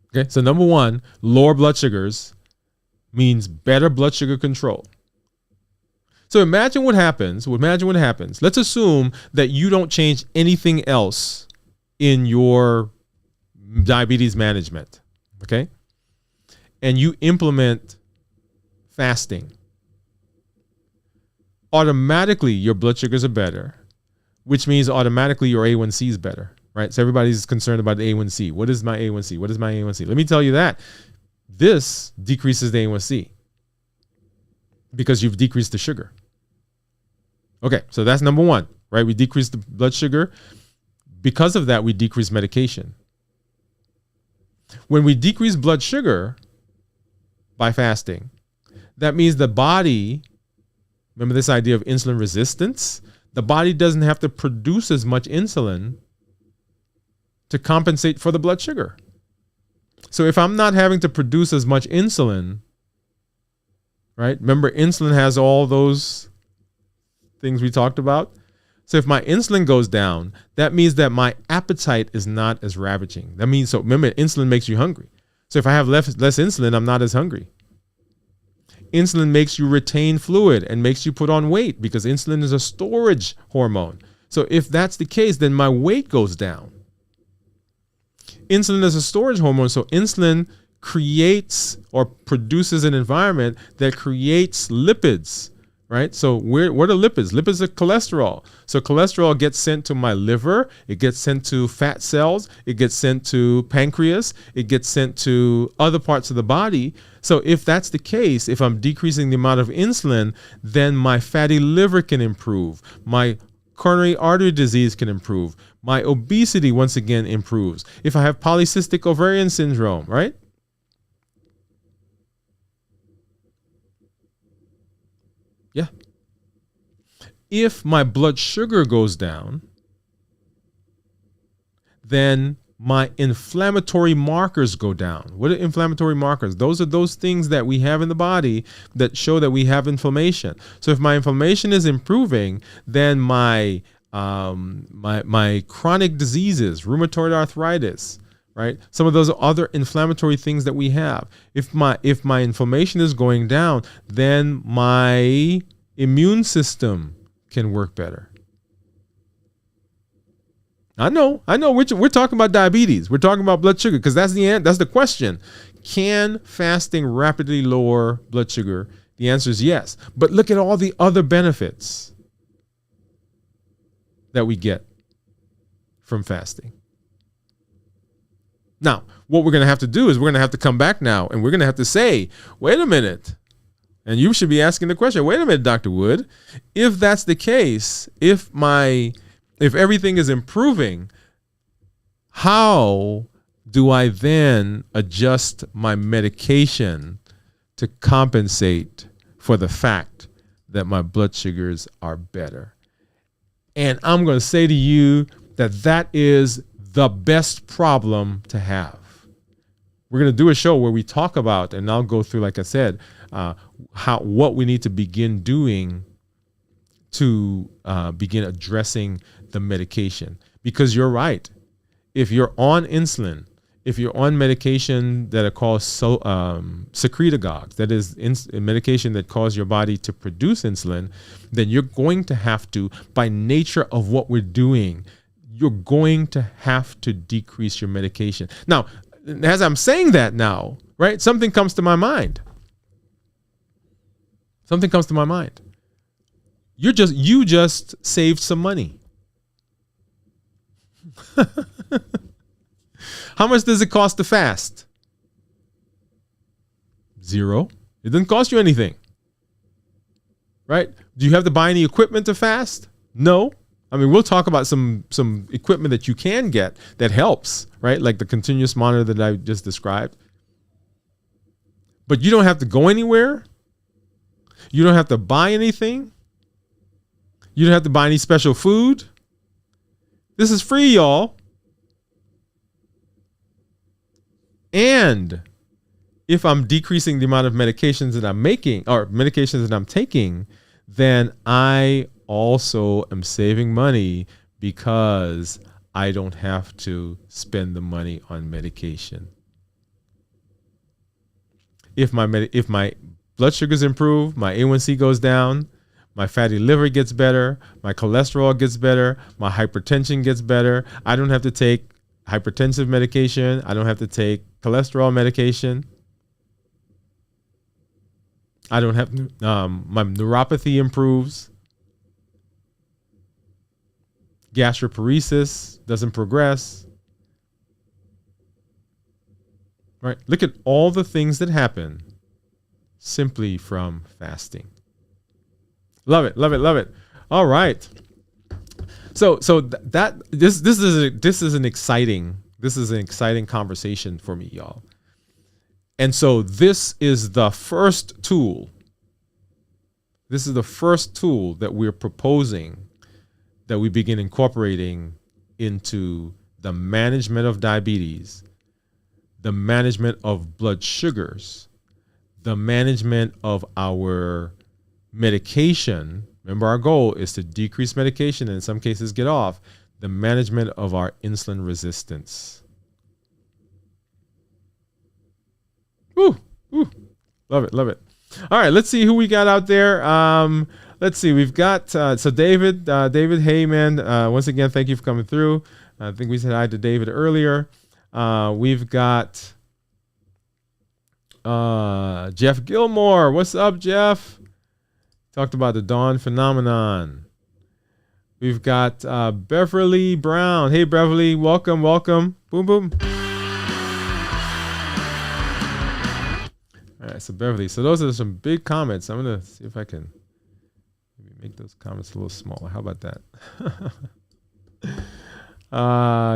Okay. So number 1, lower blood sugars means better blood sugar control. So imagine what happens. Let's assume that you don't change anything else in your diabetes management. Okay. And you implement fasting. Automatically, your blood sugars are better, which means automatically your A1C is better, right? So everybody's concerned about the A1C. What is my A1C? What is my A1C? Let me tell you that this decreases the A1C because you've decreased the sugar. Okay, so that's number 1, right? We decrease the blood sugar. Because of that, we decrease medication. When we decrease blood sugar by fasting, that means the body, remember this idea of insulin resistance? The body doesn't have to produce as much insulin to compensate for the blood sugar. So if I'm not having to produce as much insulin, right? Remember, insulin has all those things we talked about. So if my insulin goes down, that means that my appetite is not as ravaging. That means, so remember, insulin makes you hungry. So if I have less insulin, I'm not as hungry. Insulin makes you retain fluid and makes you put on weight because insulin is a storage hormone. So if that's the case, then my weight goes down. Insulin is a storage hormone, so insulin creates or produces an environment that creates lipids, right? So what are lipids? Lipids are cholesterol. So cholesterol gets sent to my liver, it gets sent to fat cells, it gets sent to pancreas, it gets sent to other parts of the body. So if that's the case, if I'm decreasing the amount of insulin, then my fatty liver can improve. My coronary artery disease can improve. My obesity, once again, improves. If I have polycystic ovarian syndrome, right? Yeah. If my blood sugar goes down, then my inflammatory markers go down. What are inflammatory markers? Those are those things that we have in the body that show that we have inflammation. So if my inflammation is improving, then my chronic diseases, rheumatoid arthritis, right? Some of those other inflammatory things that we have. If my inflammation is going down, then my immune system can work better. I know. We're talking about diabetes. We're talking about blood sugar because that's the question. Can fasting rapidly lower blood sugar? The answer is yes. But look at all the other benefits that we get from fasting. Now, what we're going to have to do is we're going to have to come back now and we're going to have to say, wait a minute. And you should be asking the question, wait a minute, Dr. Wood, if that's the case, if everything is improving, how do I then adjust my medication to compensate for the fact that my blood sugars are better? And I'm going to say to you that is the best problem to have. We're going to do a show where we talk about, and I'll go through, like I said, what we need to begin doing to begin addressing the medication. Because you're right. If you're on insulin, if you're on medication that are called secretagogues, that is medication that cause your body to produce insulin, then you're going to have to, by nature of what we're doing, you're going to have to decrease your medication. Now, as I'm saying that now, right, something comes to my mind. Something comes to my mind. You just saved some money. How much does it cost to fast? $0. It doesn't cost you anything. Right? Do you have to buy any equipment to fast? No. I mean, we'll talk about some equipment that you can get that helps, right? Like the continuous monitor that I just described. But you don't have to go anywhere. You don't have to buy anything. You don't have to buy any special food. This is free, y'all. And if I'm decreasing the amount of medications that I'm making or medications that I'm taking, then I also am saving money because I don't have to spend the money on medication. If my blood sugars improve, my A1C goes down, my fatty liver gets better, my cholesterol gets better, my hypertension gets better. I don't have to take hypertensive medication. I don't have to take cholesterol medication. I don't have my neuropathy improves. Gastroparesis doesn't progress. Right? Look at all the things that happen simply from fasting. Love it, love it, love it. All right. So this is an exciting conversation for me, y'all. And so this is the first tool. This is the first tool that we're proposing that we begin incorporating into the management of diabetes, the management of blood sugars, the management of our medication. Remember, our goal is to decrease medication and in some cases get off. The management of our insulin resistance. Woo, woo. Love it, love it. All right, let's see who we got out there. Let's see, we've got, so David, hey man, once again, thank you for coming through. I think we said hi to David earlier. We've got Jeff Gilmore. What's up, Jeff? Talked about the dawn phenomenon. We've got Beverly Brown. Hey, Beverly, welcome, welcome. Boom, boom. All right, so Beverly. So those are some big comments. I'm going to see if I can maybe make those comments a little smaller. How about that?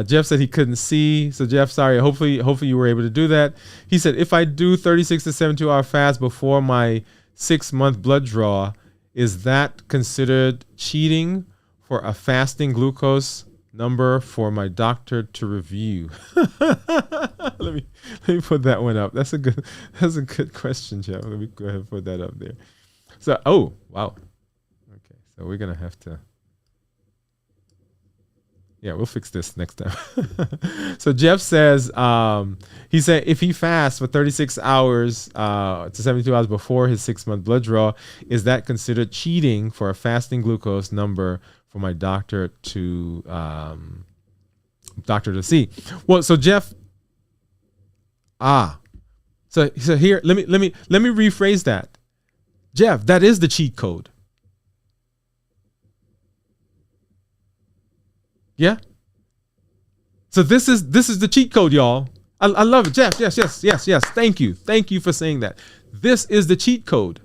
Jeff said he couldn't see. So Jeff, sorry. Hopefully you were able to do that. He said, if I do 36 to 72 hour fast before my 6-month blood draw, is that considered cheating for a fasting glucose number for my doctor to review? let me put that one up. That's a good question, Jeff. Let me go ahead and put that up there. So, oh, wow. Okay, so we're gonna have to. Yeah, we'll fix this next time. So Jeff says, he said if he fasts for 36 hours to 72 hours before his 6-month blood draw, is that considered cheating for a fasting glucose number for my doctor to see? Well, so Jeff, so here, let me rephrase that. Jeff, that is the cheat code. Yeah. So this is the cheat code, y'all. I love it, Jeff. Yes. Thank you for saying that. This is the cheat code.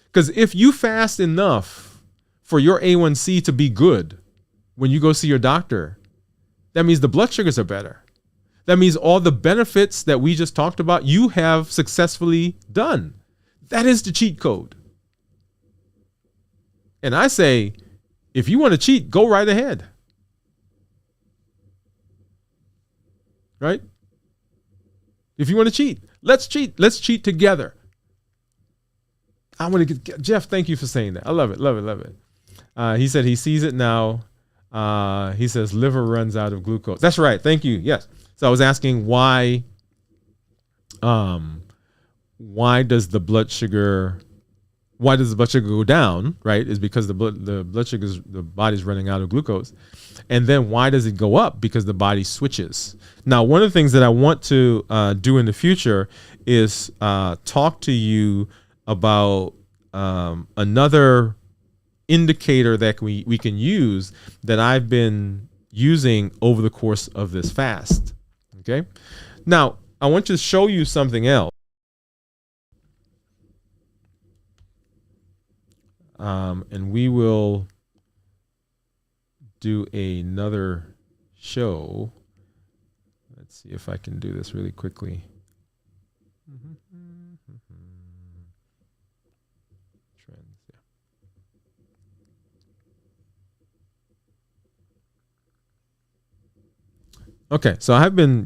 Because if you fast enough for your A1C to be good when you go see your doctor, that means the blood sugars are better. That means all the benefits that we just talked about, you have successfully done. That is the cheat code. And I say, if you want to cheat, go right ahead. Right? If you want to cheat, let's cheat. Let's cheat together. I want to get Jeff. Thank you for saying that. I love it. Love it. Love it. He said he sees it now. He says liver runs out of glucose. That's right. Thank you. Yes. So I was asking why does the blood sugar go down, right? Is because the blood sugar, the body's running out of glucose. And then why does it go up? Because the body switches. Now, one of the things that I want to do in the future is talk to you about another indicator that we can use that I've been using over the course of this fast. Okay. Now, I want to show you something else. And we will do another show. Let's see if I can do this really quickly. Trends, yeah. Okay, so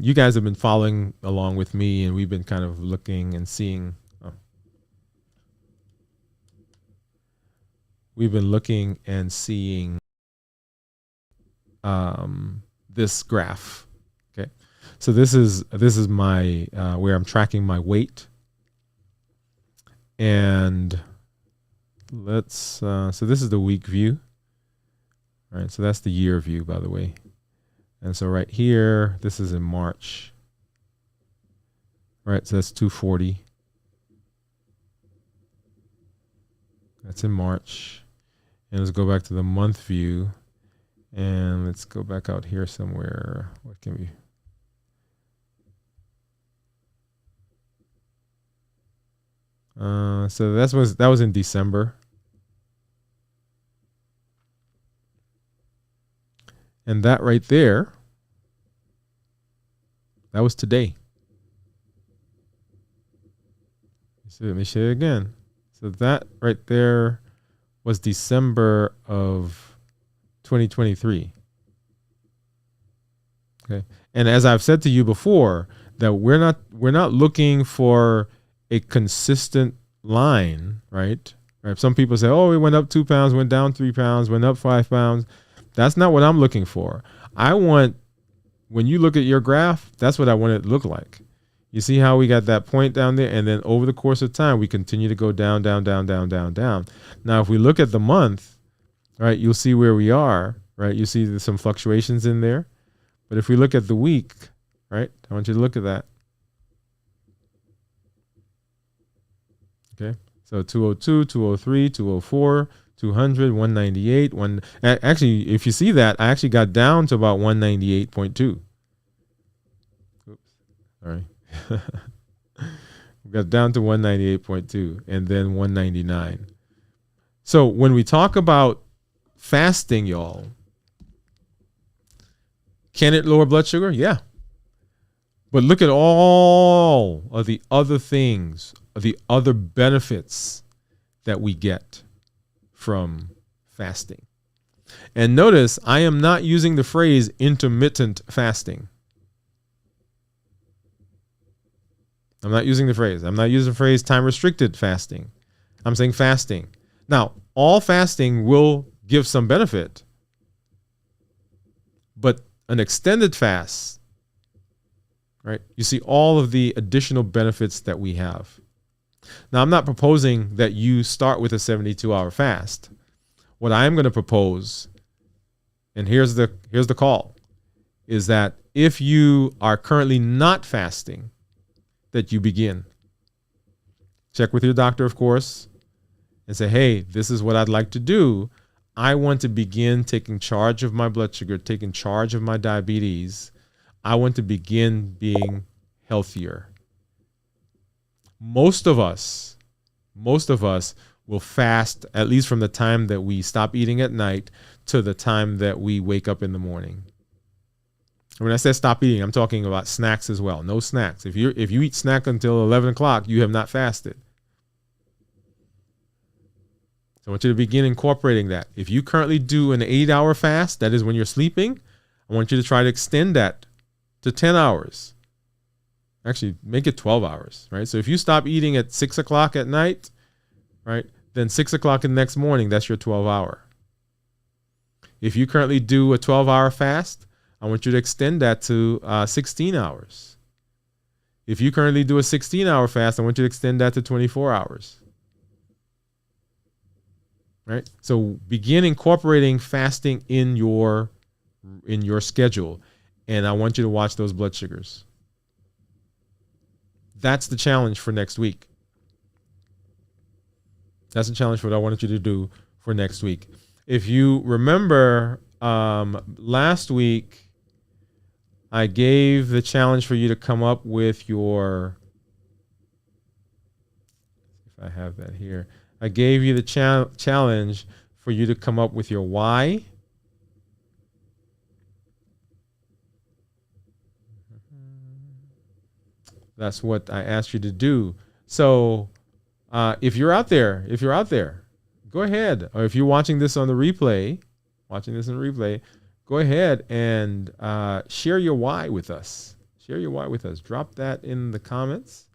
you guys have been following along with me, and we've been kind of looking and seeing. We've been looking and seeing this graph. Okay, so this is my where I'm tracking my weight, and let's so this is the week view. All right, so that's the year view, by the way. And so right here, this is in March. All right, so that's 240. That's in March. And let's go back to the month view. And let's go back out here somewhere. What can we? So that was in December. And that right there, that was today. Let me show you again. So that right there was December of 2023. Okay. And as I've said to you before, that we're not looking for a consistent line, right? Right. Some people say, oh, it went up 2 pounds, went down 3 pounds, went up 5 pounds. That's not what I'm looking for. When you look at your graph, that's what I want it to look like. You see how we got that point down there, and then over the course of time, we continue to go down, down, down, down, down, down. Now, if we look at the month, right, you'll see where we are, right? You see there's some fluctuations in there. But if we look at the week, right, I want you to look at that. Okay, so 202, 203, 204, 200, 198. Actually, if you see that, I actually got down to about 198.2. Oops, sorry. We got down to 198.2 and then 199. So when we talk about fasting, y'all, can it lower blood sugar? Yeah. But look at all of the other things, the other benefits that we get from fasting. And notice I am not using the phrase intermittent fasting. I'm not using the phrase. I'm not using the phrase time restricted fasting. I'm saying fasting. Now, all fasting will give some benefit, but an extended fast, right? You see all of the additional benefits that we have. Now, I'm not proposing that you start with a 72-hour fast. What I'm going to propose, and here's the call, is that if you are currently not fasting, that you begin. Check with your doctor, of course, and say, hey, this is what I'd like to do. I want to begin taking charge of my blood sugar, taking charge of my diabetes. I want to begin being healthier. Most of us will fast at least from the time that we stop eating at night to the time that we wake up in the morning. When I say stop eating, I'm talking about snacks as well. No snacks. If you eat snack until 11 o'clock, you have not fasted. So I want you to begin incorporating that. If you currently do an 8-hour fast, that is when you're sleeping, I want you to try to extend that to 10 hours. Actually, make it 12 hours, right? So if you stop eating at 6 o'clock at night, right? Then 6 o'clock in the next morning, that's your 12-hour. If you currently do a 12-hour fast, I want you to extend that to 16 hours. If you currently do a 16-hour fast, I want you to extend that to 24 hours. Right? So begin incorporating fasting in your schedule, and I want you to watch those blood sugars. That's the challenge for next week. That's the challenge for what I wanted you to do for next week. If you remember, last week I gave the challenge for you to come up with your, if I have that here, I gave you the challenge for you to come up with your why. That's what I asked you to do. So if you're out there, go ahead. Or if you're watching this on the replay, go ahead and share your why with us. Share your why with us. Drop that in the comments.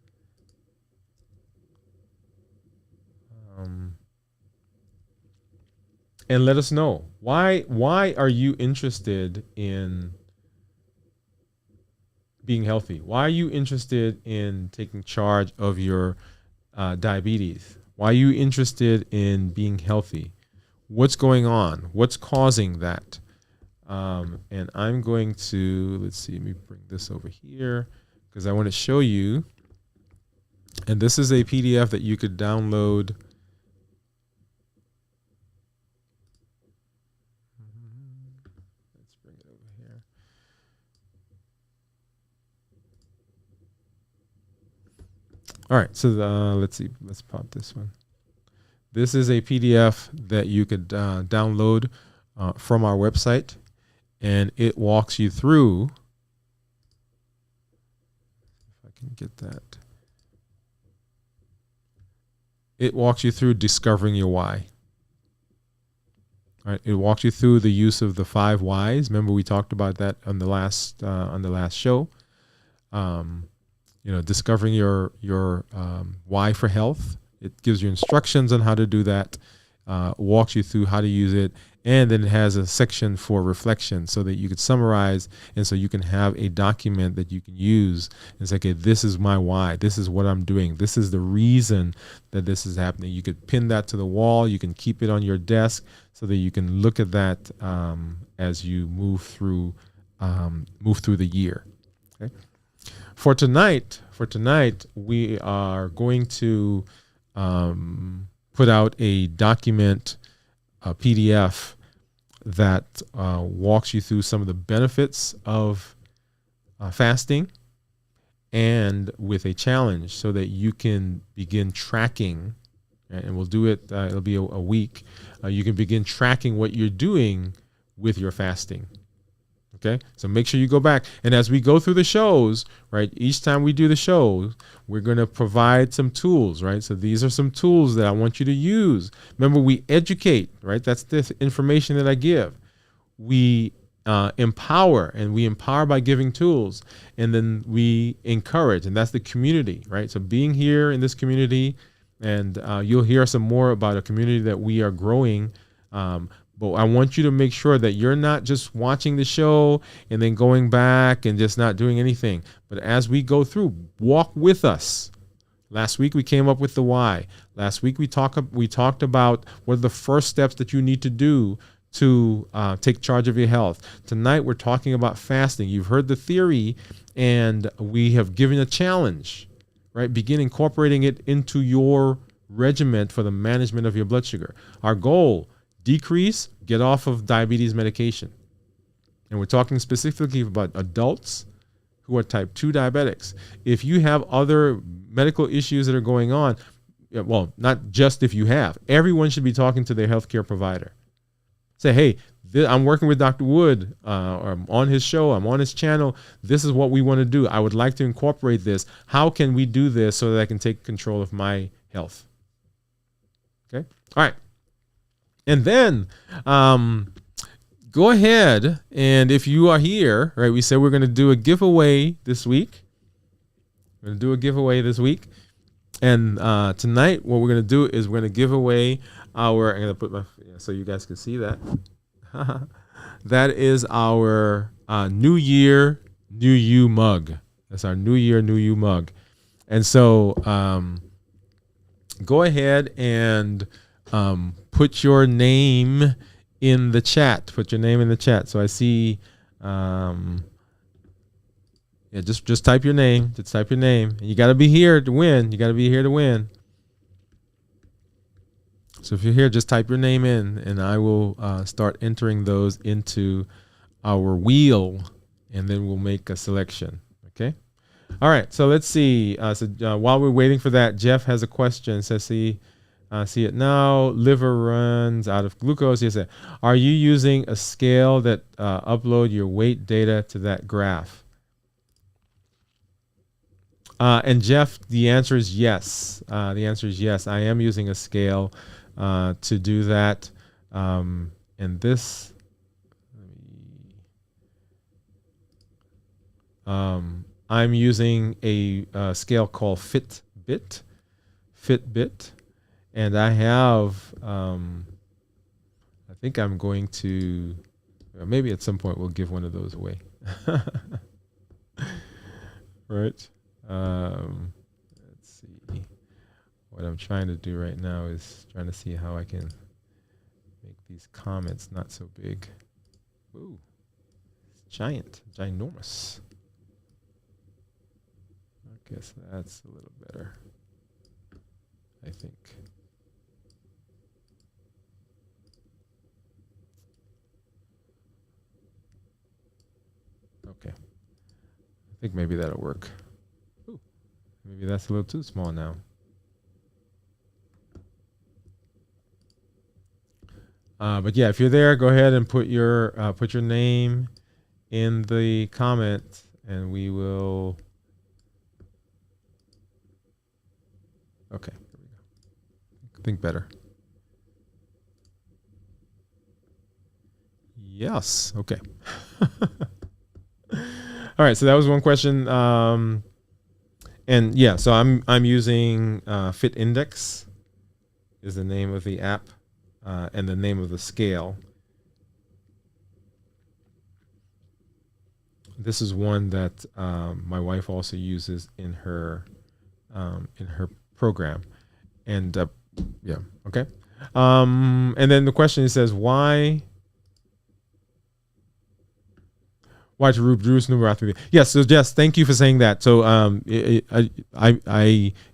And let us know why are you interested in being healthy? Why are you interested in taking charge of your diabetes? Why are you interested in being healthy? What's going on? What's causing that? And I'm going to, let's see, let me bring this over here because I want to show you. And this is a PDF that you could download. Let's bring it over here. All right, so let's see. Let's pop this one. This is a PDF that you could download from our website, and it walks you through. If I can get that. It walks you through discovering your why. All right, it walks you through the use of the 5 whys. Remember, we talked about that on the last show. Discovering your why for health. It gives you instructions on how to do that, walks you through how to use it, and then it has a section for reflection so that you could summarize, and so you can have a document that you can use and say, okay, this is my why. This is what I'm doing. This is the reason that this is happening. You could pin that to the wall. You can keep it on your desk so that you can look at that as you move through the year. Okay. For tonight, we are going to put out a document, a PDF that walks you through some of the benefits of fasting, and with a challenge so that you can begin tracking. And we'll do it. It'll be a week. You can begin tracking what you're doing with your fasting. Okay, so make sure you go back. And as we go through the shows, right, each time we do the shows, we're going to provide some tools, right? So these are some tools that I want you to use. Remember, we educate, right? That's the information that I give. We empower, and we empower by giving tools. And then we encourage, and that's the community, right? So being here in this community, and you'll hear some more about a community that we are growing. But I want you to make sure that you're not just watching the show and then going back and just not doing anything. But as we go through, walk with us. Last week we came up with the why. Last week we talked about what are the first steps that you need to do to take charge of your health. Tonight we're talking about fasting. You've heard the theory, and we have given a challenge, right? Begin incorporating it into your regimen for the management of your blood sugar. Our goal: decrease, get off of diabetes medication. And we're talking specifically about adults who are type 2 diabetics. If you have other medical issues that are going on, well, not just if you have, everyone should be talking to their healthcare provider. Say, hey, I'm working with Dr. Wood, or I'm on his show, I'm on his channel. This is what we want to do. I would like to incorporate this. How can we do this so that I can take control of my health? Okay. All right. And then go ahead, and if you are here, right, we said we're going to do a giveaway this week. We're going to do a giveaway this week. And tonight, what we're going to do is we're going to give away our, I'm going to put my, so you guys can see that. That is our New Year, New You mug. That's our New Year, New You mug. And so go ahead and put your name in the chat. Put your name in the chat. So I see, just type your name. Just type your name. You got to be here to win. You got to be here to win. So if you're here, just type your name in, and I will start entering those into our wheel, and then we'll make a selection. Okay. All right. So let's see. While we're waiting for that, Jeff has a question. It says, see it now. Liver runs out of glucose. He said, are you using a scale that upload your weight data to that graph? And Jeff, the answer is yes. The answer is yes. I am using a scale to do that. And this, I'm using a scale called Fitbit, and I have, I think I'm going to, maybe at some point we'll give one of those away. Right. Let's see. What I'm trying to do right now is trying to see how I can make these comments not so big. Ooh, ginormous. I guess that's a little better, I think. Okay. I think maybe that'll work. Ooh, maybe that's a little too small now. But yeah, if you're there, go ahead and put your name in the comment, and we will. Okay, here we go. Think better. Yes. Okay. All right. So that was one question. And yeah, so I'm using Fit Index is the name of the app. And the name of the scale. This is one that my wife also uses in her program, and yeah, okay. And then the question says, why to reduce neuropathy? Yes. So Jess, thank you for saying that. So I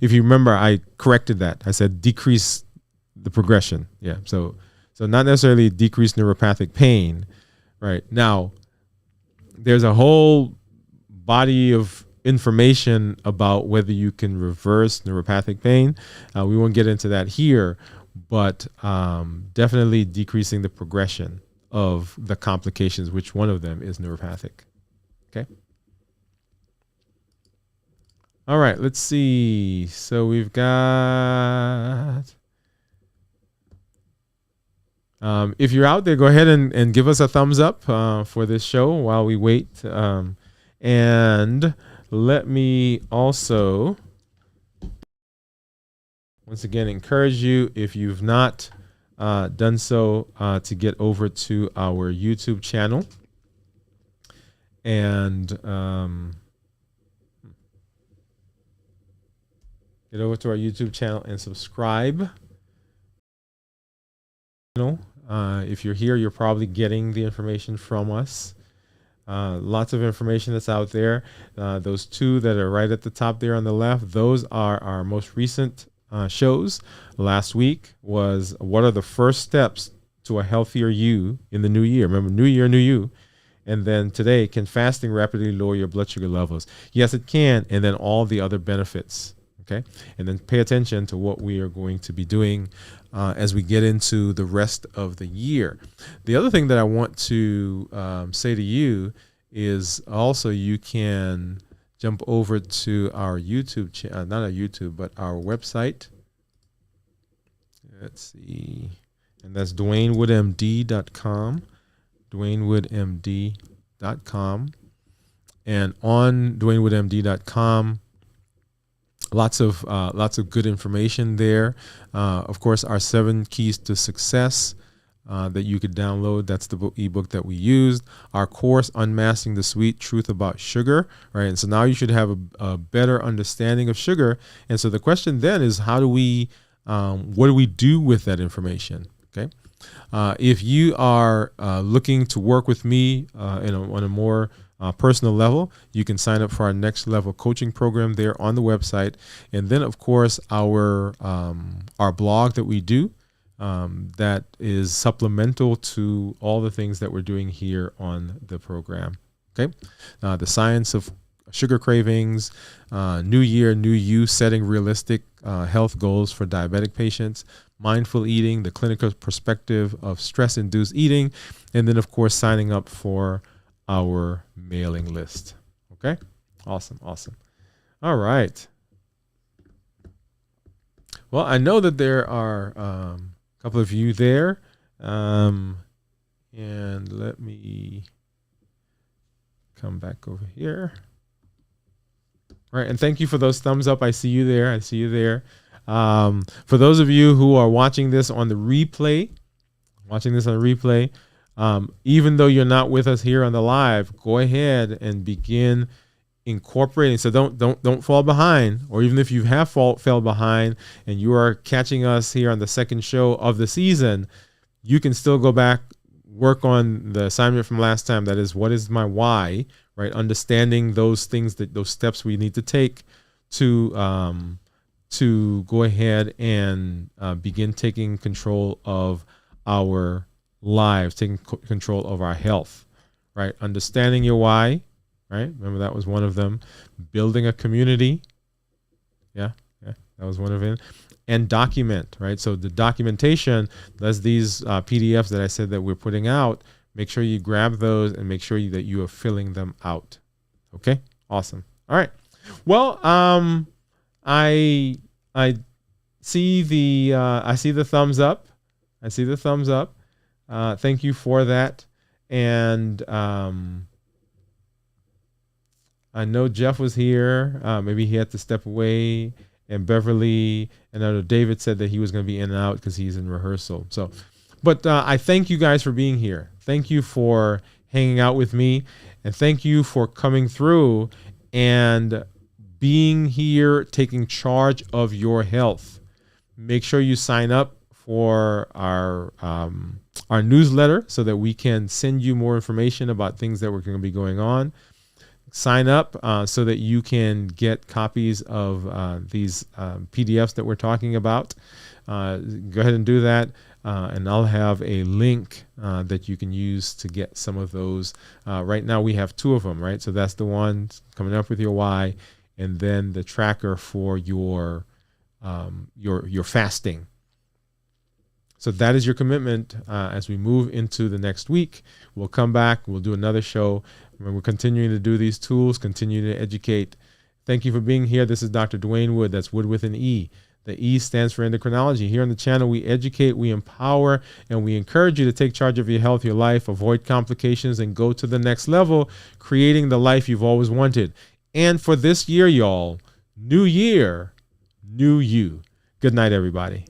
if you remember, I corrected that. I said decrease the progression. Yeah. So not necessarily decrease neuropathic pain. Right. Now, there's a whole body of information about whether you can reverse neuropathic pain. We won't get into that here, but definitely decreasing the progression of the complications, which one of them is neuropathic. Okay. All right. Let's see. So we've got. If you're out there, go ahead and give us a thumbs up for this show while we wait. And let me also, once again, encourage you, if you've not done so, to get over to our YouTube channel. And get over to our YouTube channel and subscribe. If you're here, you're probably getting the information from us. Lots of information that's out there. Those two that are right at the top there on the left, those are our most recent shows. Last week was what are the first steps to a healthier you in the new year. Remember, new year, new you. And then today, can fasting rapidly lower your blood sugar levels? Yes, it can. And then all the other benefits. Okay. And then pay attention to what we are going to be doing as we get into the rest of the year. The other thing that I want to say to you is also you can jump over to our YouTube channel, not our YouTube, but our website. Let's see. And that's DwayneWoodMD.com. DwayneWoodMD.com. And on DwayneWoodMD.com, Lots of good information there. Of course, our 7 keys to success that you could download. That's the ebook that we used. Our course, Unmasking the Sweet Truth About Sugar, right? And so now you should have a better understanding of sugar. And so the question then is, what do we do with that information? Okay. If you are looking to work with me on a more personal level, you can sign up for our next level coaching program there on the website. And then, of course, our blog that we do, that is supplemental to all the things that we're doing here on the program. Okay. The science of sugar cravings, new year, new you, setting realistic health goals for diabetic patients, mindful eating, the clinical perspective of stress-induced eating, and then, of course, signing up for our mailing list. Okay. Awesome. All right. Well, I know that there are a couple of you there. And let me come back over here. All right. And thank you for those thumbs up. I see you there. For those of you who are watching this on the replay, even though you're not with us here on the live, go ahead and begin incorporating. So don't fall behind, or even if you have fell behind and you are catching us here on the second show of the season, you can still go back, work on the assignment from last time. That is, what is my why, right? Understanding those things, those steps we need to take to go ahead and begin taking control of our lives, taking control of our health, right? Understanding your why, right? Remember, that was one of them. Building a community. Yeah, that was one of them. And document, right? So the documentation, that's these PDFs that I said that we're putting out. Make sure you grab those and make sure that you are filling them out. Okay, awesome. All right. Well, I see the thumbs up. Thank you for that. And I know Jeff was here. Maybe he had to step away. And Beverly, and I know David said that he was going to be in and out because he's in rehearsal. So, but I thank you guys for being here. Thank you for hanging out with me, and thank you for coming through and being here, taking charge of your health. Make sure you sign up for our newsletter so that we can send you more information about things that we're going to be going on. Sign up so that you can get copies of these PDFs that we're talking about. Go ahead and do that, and I'll have a link that you can use to get some of those. Right now we have 2 of them, right? So that's the one coming up with your why, and then the tracker for your fasting. So that is your commitment as we move into the next week. We'll come back. We'll do another show. We're continuing to do these tools, continue to educate. Thank you for being here. This is Dr. Dwayne Wood. That's Wood with an E. The E stands for endocrinology. Here on the channel, we educate, we empower, and we encourage you to take charge of your health, your life, avoid complications, and go to the next level, creating the life you've always wanted. And for this year, y'all, new year, new you. Good night, everybody.